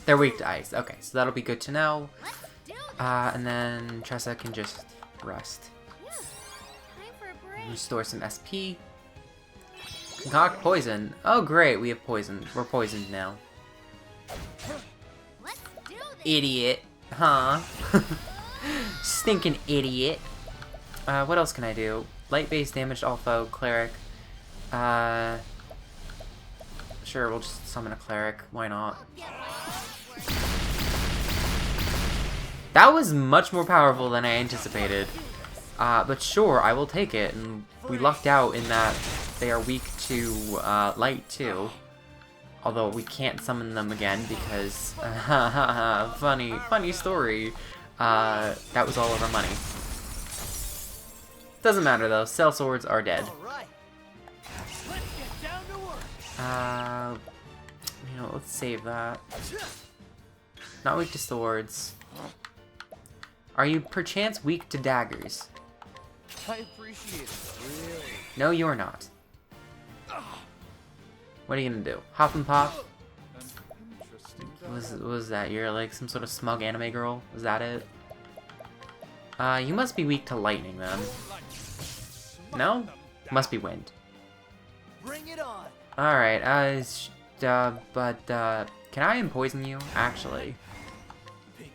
They're weak to ice. Okay, so that'll be good to know. Let's do this. And then Tressa can just rest. Yeah. Time for a break. Restore some SP. Concoct poison. Oh great, we have poison. We're poisoned now. Let's do this. Idiot. Huh? Stinking idiot. What else can I do? Light base damage, Alpha, Cleric. Sure, we'll just summon a Cleric. Why not? That was much more powerful than I anticipated. But sure, I will take it. And we lucked out in that they are weak to light too. Although we can't summon them again because funny story. That was all of our money. Doesn't matter though. Cell swords are dead. All right. Let's get down to work. You know, let's save that. Not weak to swords. Are you perchance weak to daggers? I appreciate it. Really. No, you're not. What are you gonna do? Hop and pop? Interesting. What was that? You're like some sort of smug anime girl? Was that it? You must be weak to lightning then. No? Must be wind. Bring it on. Alright, can I poison you? Actually.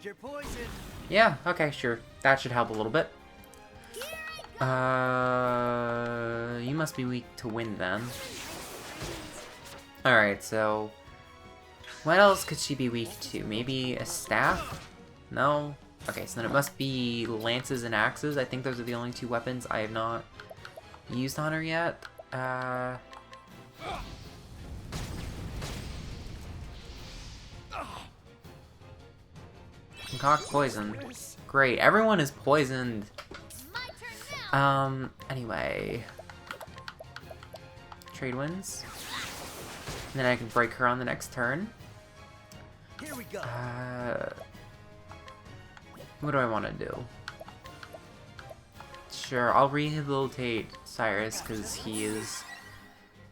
Check your poison. Yeah, okay, sure. That should help a little bit. You must be weak to wind then. Alright, so... what else could she be weak to? Maybe a staff? No? Okay, so then it must be lances and axes. I think those are the only two weapons I have not used on her yet. Concoct poison. Great, everyone is poisoned. Anyway. Trade wins. And then I can break her on the next turn. Here we go. What do I want to do? Sure, I'll rehabilitate Cyrus because he is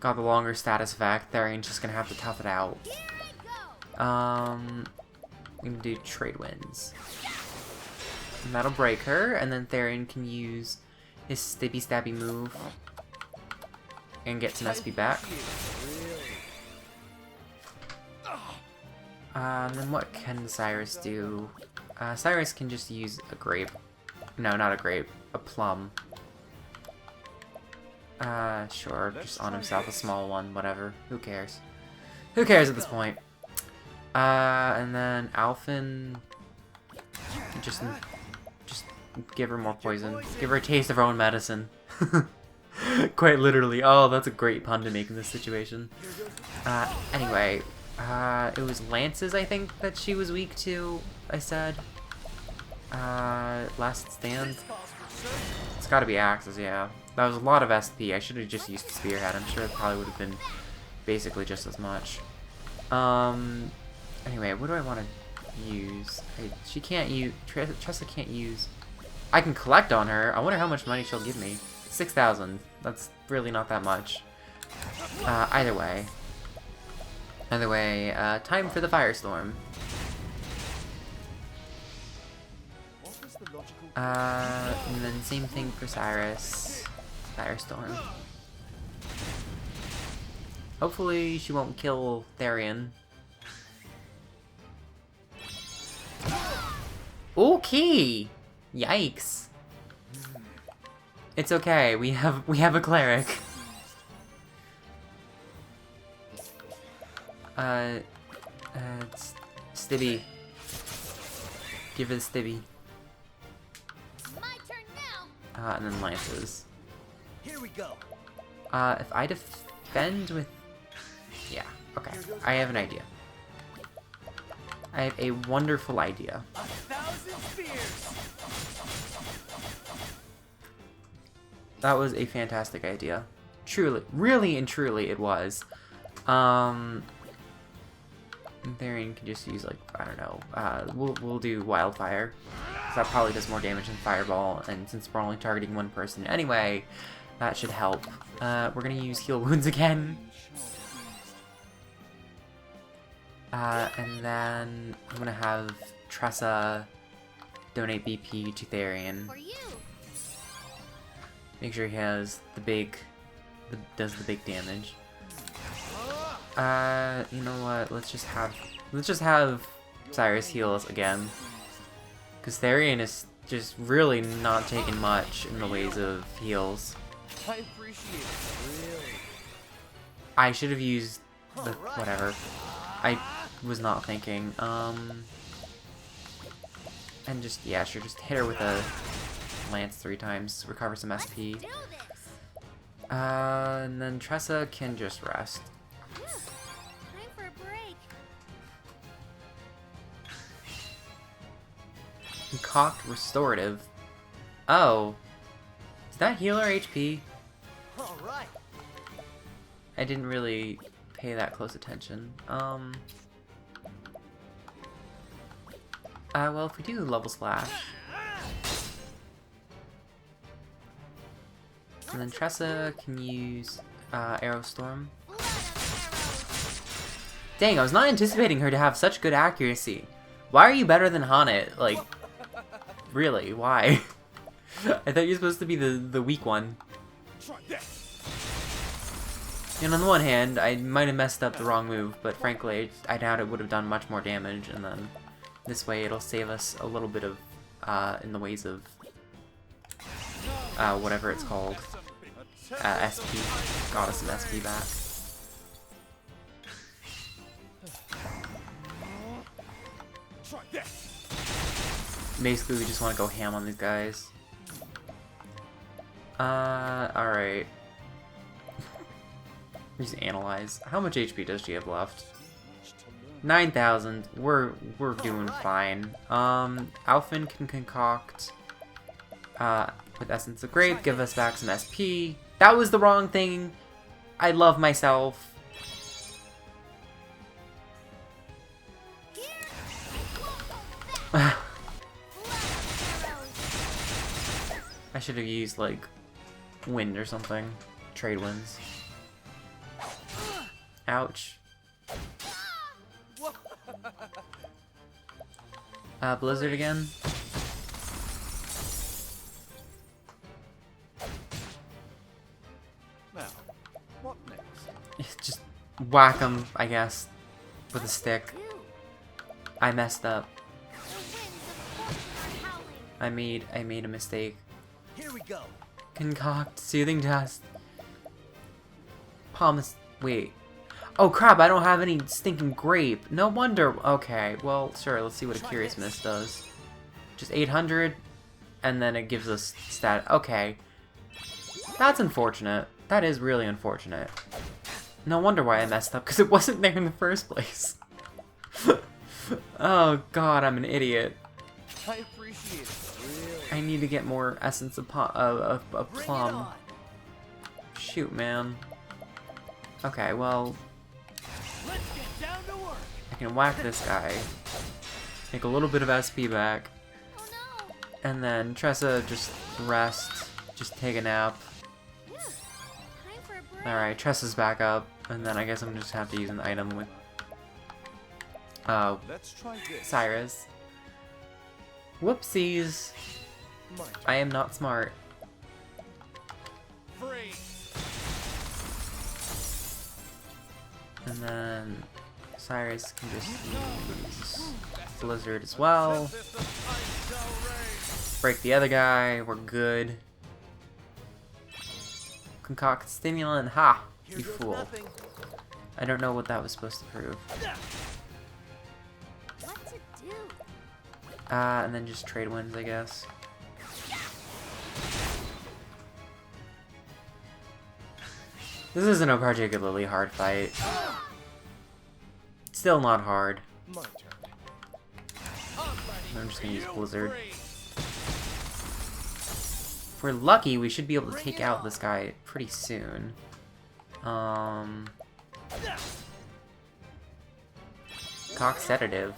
got the longer status effect. Tharian's just gonna have to tough it out. We can do trade wins. And that'll break her, and then Tharian can use his Stabby Stabby move and get some SP back. And then what can Cyrus do? Cyrus can just use a grape. No, not a grape. A plum. Sure, just on himself, a small one, whatever. Who cares? Who cares at this point? And then Alfyn, just give her more poison. Give her a taste of her own medicine. Quite literally. Oh, that's a great pun to make in this situation. Anyway, it was lances, I think, that she was weak to, I said. Last stand. It's gotta be axes, yeah. That was a lot of SP. I should have just used Spearhead. I'm sure it probably would have been basically just as much. Anyway, what do I want to use? She can't use... Tressa can't use... I can collect on her. I wonder how much money she'll give me. 6,000. That's really not that much. Either way. Time for the Firestorm. And then same thing for Cyrus. Firestorm. Hopefully she won't kill Tharian. Okay! Yikes. It's okay, we have a cleric. It's Stibby. Give her the Stibby. My turn now. And then lances. Here we go. If I defend with... yeah, okay. I have an idea. I have a wonderful idea. 1,000 spears. That was a fantastic idea. Truly, really and truly it was. Tharian can just use, like, I don't know, we'll do Wildfire. 'Cause that probably does more damage than Fireball, and since we're only targeting one person anyway, that should help. We're gonna use Heal Wounds again. And then I'm gonna have Tressa donate BP to Tharian. For you. Make sure he has does the big damage. You know what? Let's just have Cyrus heal us again. Cause Tharian is just really not taking much in the ways of heals. I appreciate it, really. I should have used the whatever. I was not thinking. And just yeah, sure, just hit her with a lance 3 times, recover some SP. Do this. And then Tressa can just rest. Time for a break. Concoct restorative. Oh, is that healer HP? All right. I didn't really pay that close attention. Well, if we do level slash, and then Tressa can use Arrow Storm. Dang, I was not anticipating her to have such good accuracy. Why are you better than Haunted? Like, really? Why? I thought you were supposed to be the weak one. And on the one hand, I might have messed up the wrong move, but frankly, I doubt it would have done much more damage, and then This way it'll save us a little bit of, in the ways of, whatever it's called. SP. Got us some SP back. Basically, we just want to go ham on these guys. Alright. Just analyze. How much HP does she have left? 9,000. We're doing fine. Alfyn can concoct with Essence of Grape, give us back some SP. That was the wrong thing. I love myself. I should have used, like, wind or something. Trade winds. Ouch. Blizzard again. Now, what next? Just whack him, I guess, with a stick. I messed up. I made a mistake. Here we go. Concoct, soothing dust. Promise. Wait. Oh crap! I don't have any stinking grape. No wonder. Okay. Well, sure. Let's see what a Curious Mist does. Just 800, and then it gives us stat. Okay. That's unfortunate. That is really unfortunate. No wonder why I messed up, because it wasn't there in the first place. Oh god, I'm an idiot. I appreciate it. Really. I need to get more essence of plum. Shoot, man. Okay, well, Let's get down to work. I can whack this guy. Take a little bit of SP back. Oh no! And then Tressa, just rest. Just take a nap. Time for a break. Alright, Tressa's back up. And then I guess I'm just have to use an item with Let's try this. Cyrus. Whoopsies. My turn. I am not smart. Free. And then Cyrus can just use Blizzard as well. Break the other guy, we're good. Concoct stimulant, ha! You fool. I don't know what that was supposed to prove. What to do? And then just trade wins, I guess. This isn't a particularly hard fight. Still not hard. My turn. I'm just gonna use Blizzard. If we're lucky, we should be able to take out this guy pretty soon. Cock sedative.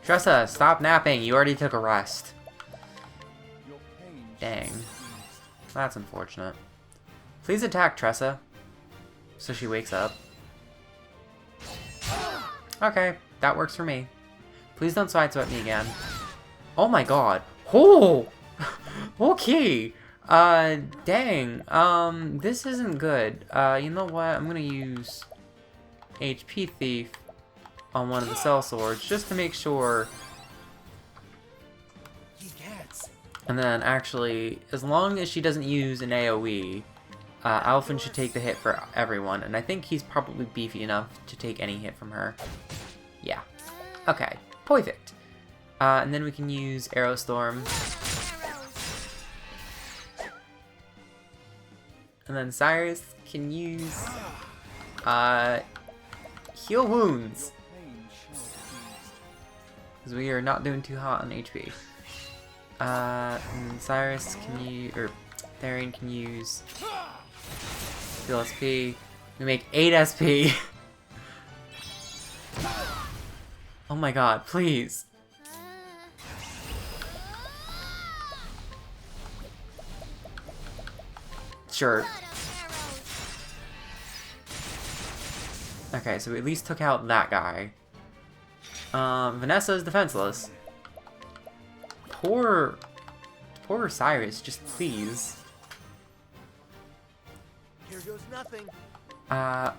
Tressa, stop napping. You already took a rest. Your pain Dang. That's unfortunate. Please attack Tressa, so she wakes up. Okay, that works for me. Please don't sideswipe me again. Oh my god. Oh! Okay. Dang. This isn't good. You know what? I'm gonna use HP Thief on one of the Cell Swords, just to make sure. And then, actually, as long as she doesn't use an AoE, Alfyn should take the hit for everyone, and I think he's probably beefy enough to take any hit from her. Yeah. Okay. Perfect. And then we can use Arrow Storm. And then Cyrus can use Heal Wounds. Because we are not doing too hot on HP. And then Cyrus can use, or Therian can use Heal SP. We make 8 SP. Oh my god, please. Sure. Okay, so we at least took out that guy. Vanessa is defenseless. Poor Cyrus, just please. Here goes nothing.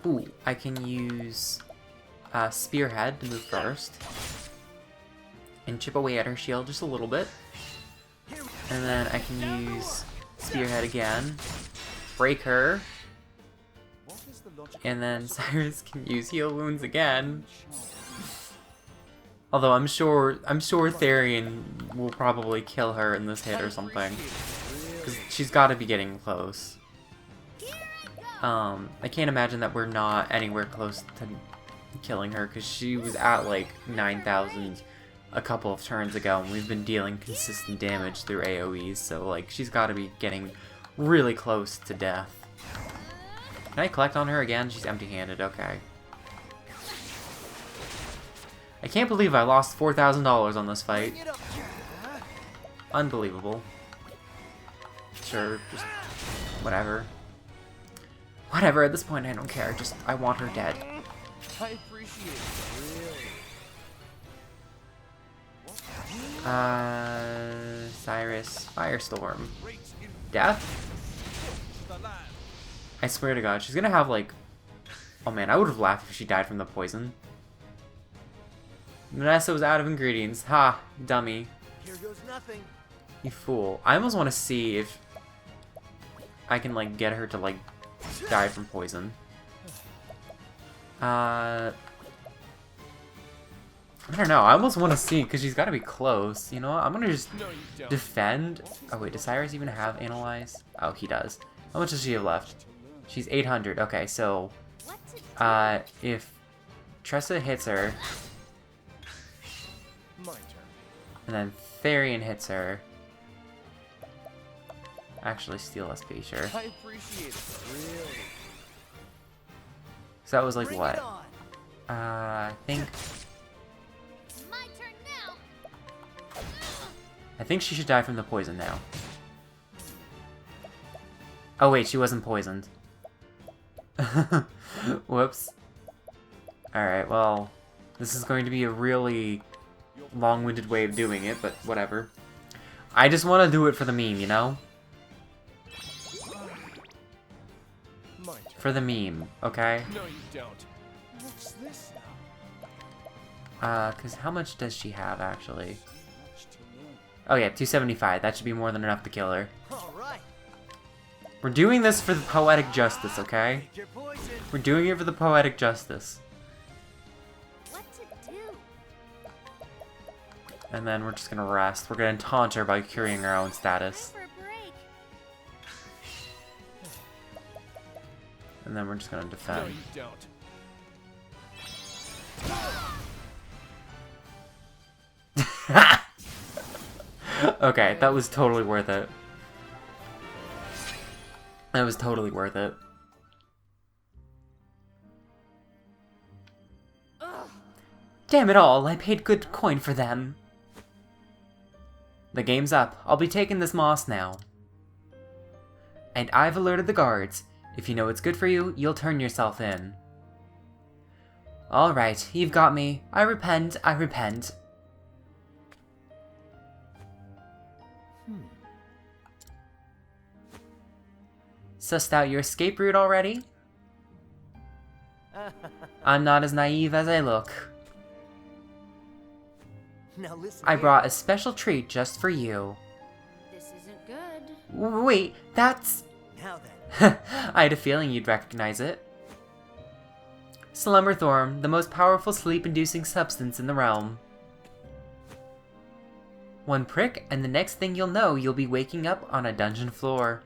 Ooh, I can use Spearhead to move first. and chip away at her shield just a little bit. And then I can use Spearhead again, break her, and then Cyrus can use Heal Wounds again. Although I'm sure Therian will probably kill her in this hit or something, because she's got to be getting close. I can't imagine that we're not anywhere close to killing her, because she was at like 9,000 a couple of turns ago, and we've been dealing consistent damage through AoEs, so like she's got to be getting really close to death. Can I collect on her again? She's empty-handed. Okay. I can't believe I lost $4,000 on this fight. Unbelievable. Sure, just whatever. Whatever, at this point I don't care, just I want her dead. I appreciate it. Cyrus, Firestorm. Death? I swear to God, she's gonna have like... Oh man, I would have laughed if she died from the poison. Vanessa was out of ingredients. Ha, dummy. Here goes nothing. You fool. I almost want to see if I can like get her to like die from poison. I don't know. I almost want to see because she's got to be close. You know what? I'm gonna just defend. Oh wait, does Cyrus even have Analyze? Oh, he does. How much does she have left? She's 800. Okay, so if Tressa hits her, My turn. and then Therian hits her. Actually, Steel SP, sure. I appreciate it. Really. So that was like Bring what? it on. I think My turn now. she should die from the poison now. Oh wait, she wasn't poisoned. Whoops. Alright, well, this is going to be a really long-winded way of doing it, but whatever. I just want to do it for the meme, you know? My turn. For the meme, okay? No, you don't. What's this now? Cause how much does she have, actually? Much too low. Oh yeah, 275. That should be more than enough to kill her. All right. We're doing this for the poetic justice, okay? Take your poison. We're doing it for the poetic justice. What to do? And then we're just gonna rest. We're gonna taunt her by curing our own status. Time for a break. And then we're just gonna No, defend. you don't. Okay, that was totally worth it. That was totally worth it. Damn it all, I paid good coin for them. The game's up. I'll be taking this moss now. And I've alerted the guards. If you know what's good for you, you'll turn yourself in. Alright, you've got me. I repent, I repent. Sussed out your escape route already? I'm not as naive as I look. Now listen. I here. brought a special treat just for you. This isn't good. Wait, that's... Now then. I had a feeling you'd recognize it. Slumberthorn, the most powerful sleep-inducing substance in the realm. One prick, and the next thing you'll know, you'll be waking up on a dungeon floor.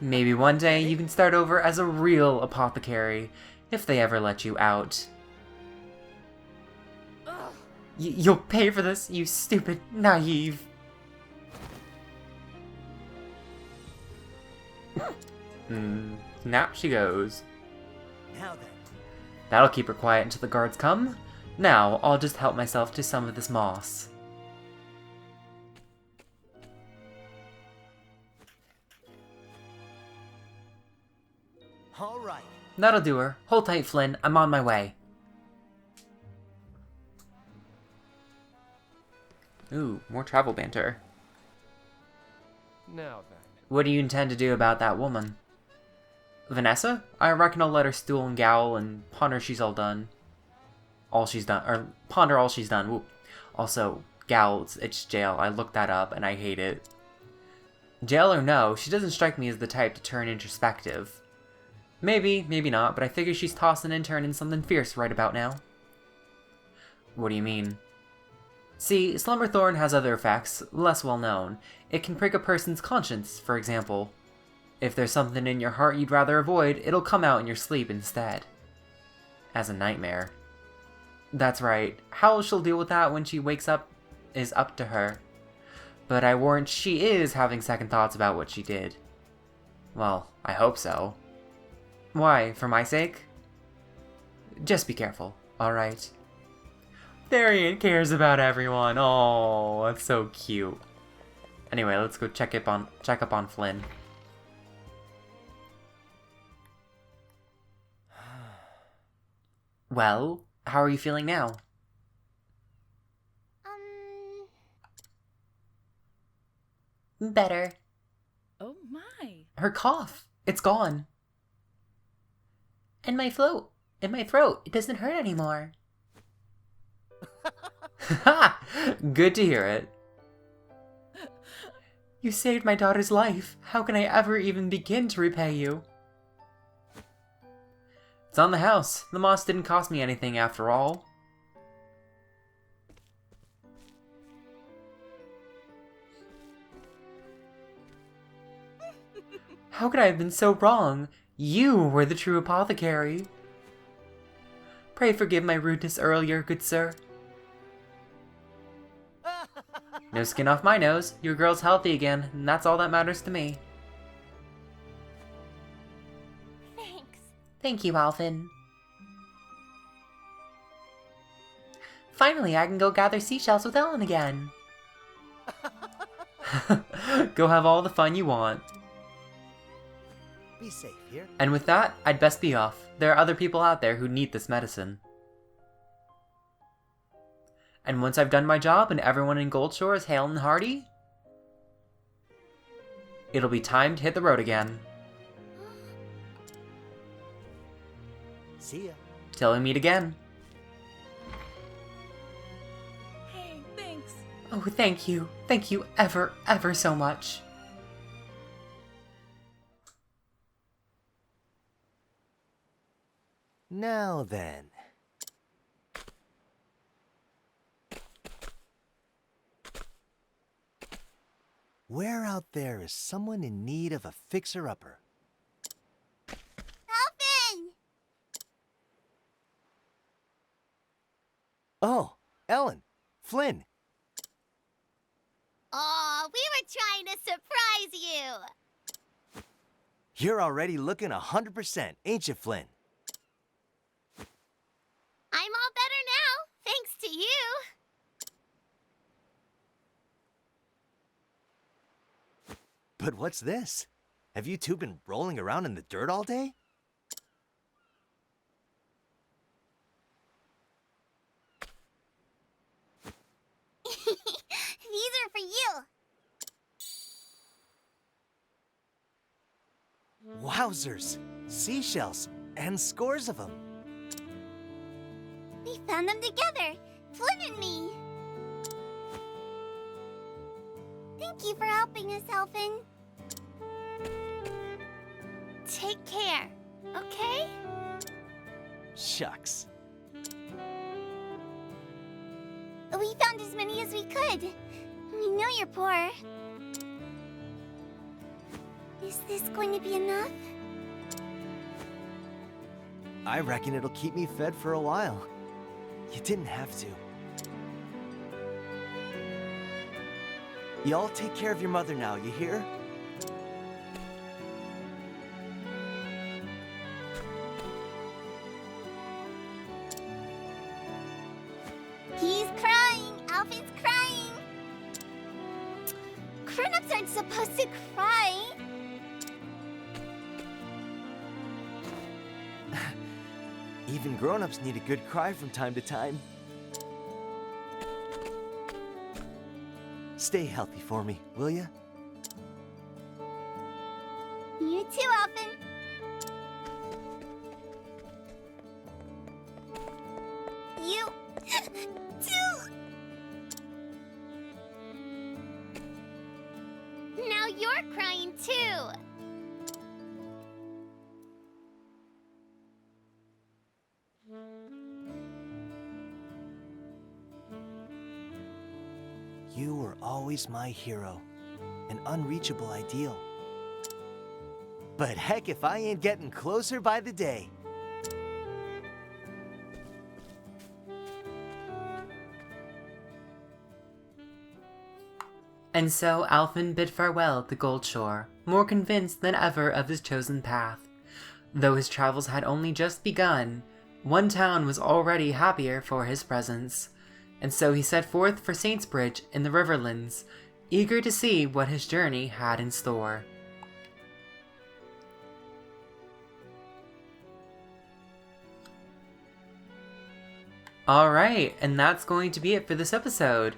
Maybe one day you can start over as a real apothecary, if they ever let you out. You'll pay for this, you stupid naive. Now she goes. Now then. That'll keep her quiet until the guards come. Now, I'll just help myself to some of this moss. All right. That'll do her. Hold tight, Flynn. I'm on my way. Ooh, more travel banter. Now then. What do you intend to do about that woman? Vanessa? I reckon I'll let her stool and gowl and ponder she's all done. Ponder all she's done. Whoop. Also, gowl, it's jail. I looked that up and I hate it. Jail or no, she doesn't strike me as the type to turn introspective. Maybe, maybe not, but I figure she's tossing and turning something fierce right about now. What do you mean? See, Slumberthorn has other effects, less well known. It can prick a person's conscience, for example. If there's something in your heart you'd rather avoid, it'll come out in your sleep instead. As a nightmare. That's right, how she'll deal with that when she wakes up is up to her. But I warrant she is having second thoughts about what she did. Well, I hope so. Why, for my sake? Just be careful, alright? Therian cares about everyone. Oh, that's so cute. Anyway, let's go check up on Flynn. Well, how are you feeling now? Better. Oh my. Her cough, it's gone. And my throat, it doesn't hurt anymore. Ha! Good to hear it. You saved my daughter's life. How can I ever even begin to repay you? It's on the house. The moss didn't cost me anything after all. How could I have been so wrong? You were the true apothecary. Pray forgive my rudeness earlier, good sir. No skin off my nose. Your girl's healthy again, and that's all that matters to me. Thanks. Thank you, Alfyn. Finally, I can go gather seashells with Ellen again. Go have all the fun you want. Be safe here. And with that, I'd best be off. There are other people out there who need this medicine. And once I've done my job and everyone in Goldshore is hale and hearty, it'll be time to hit the road again. See ya. Till we meet again. Hey, thanks. Oh, thank you. Thank you ever, ever so much. Now then. Where out there is someone in need of a fixer-upper? Alfyn! Oh, Ellen, Flynn. Aw, we were trying to surprise you! You're already looking 100%, ain't you, Flynn? I'm all better now, thanks to you. But what's this? Have you two been rolling around in the dirt all day? These are for you. Wowzers! Seashells, and scores of them. We found them together, Flynn and me. Thank you for helping us, Alfyn. Take care, okay? Shucks. We found as many as we could. We know you're poor. Is this going to be enough? I reckon it'll keep me fed for a while. You didn't have to. Y'all take care of your mother now, you hear? He's crying! Alfyn's crying! Grown-ups aren't supposed to cry! Even grown-ups need a good cry from time to time. Stay healthy for me, will ya? You too, Alfyn! you're crying too. You were always my hero, an unreachable ideal. But heck if I ain't getting closer by the day. And so Alfyn bid farewell to Goldshore, more convinced than ever of his chosen path. Though his travels had only just begun, one town was already happier for his presence, and so he set forth for Saintsbridge in the Riverlands, eager to see what his journey had in store. Alright, and that's going to be it for this episode.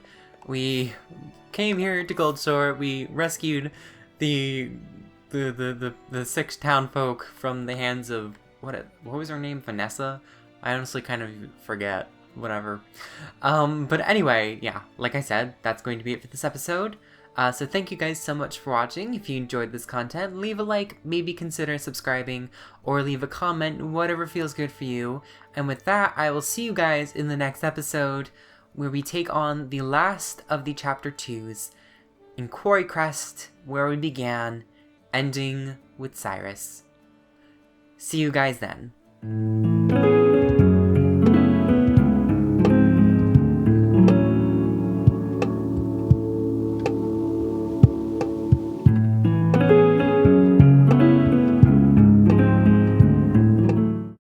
We came here to Goldshore, we rescued the six townfolk from the hands of, what was her name, Vanessa? I honestly kind of forget, whatever. But anyway, yeah, like I said, that's going to be it for this episode. So thank you guys so much for watching. If you enjoyed this content, leave a like, maybe consider subscribing, or leave a comment, whatever feels good for you. And with that, I will see you guys in the next episode, where we take on the last of the Chapter 2s in Quarry Crest, where we began, ending with Cyrus. See you guys then.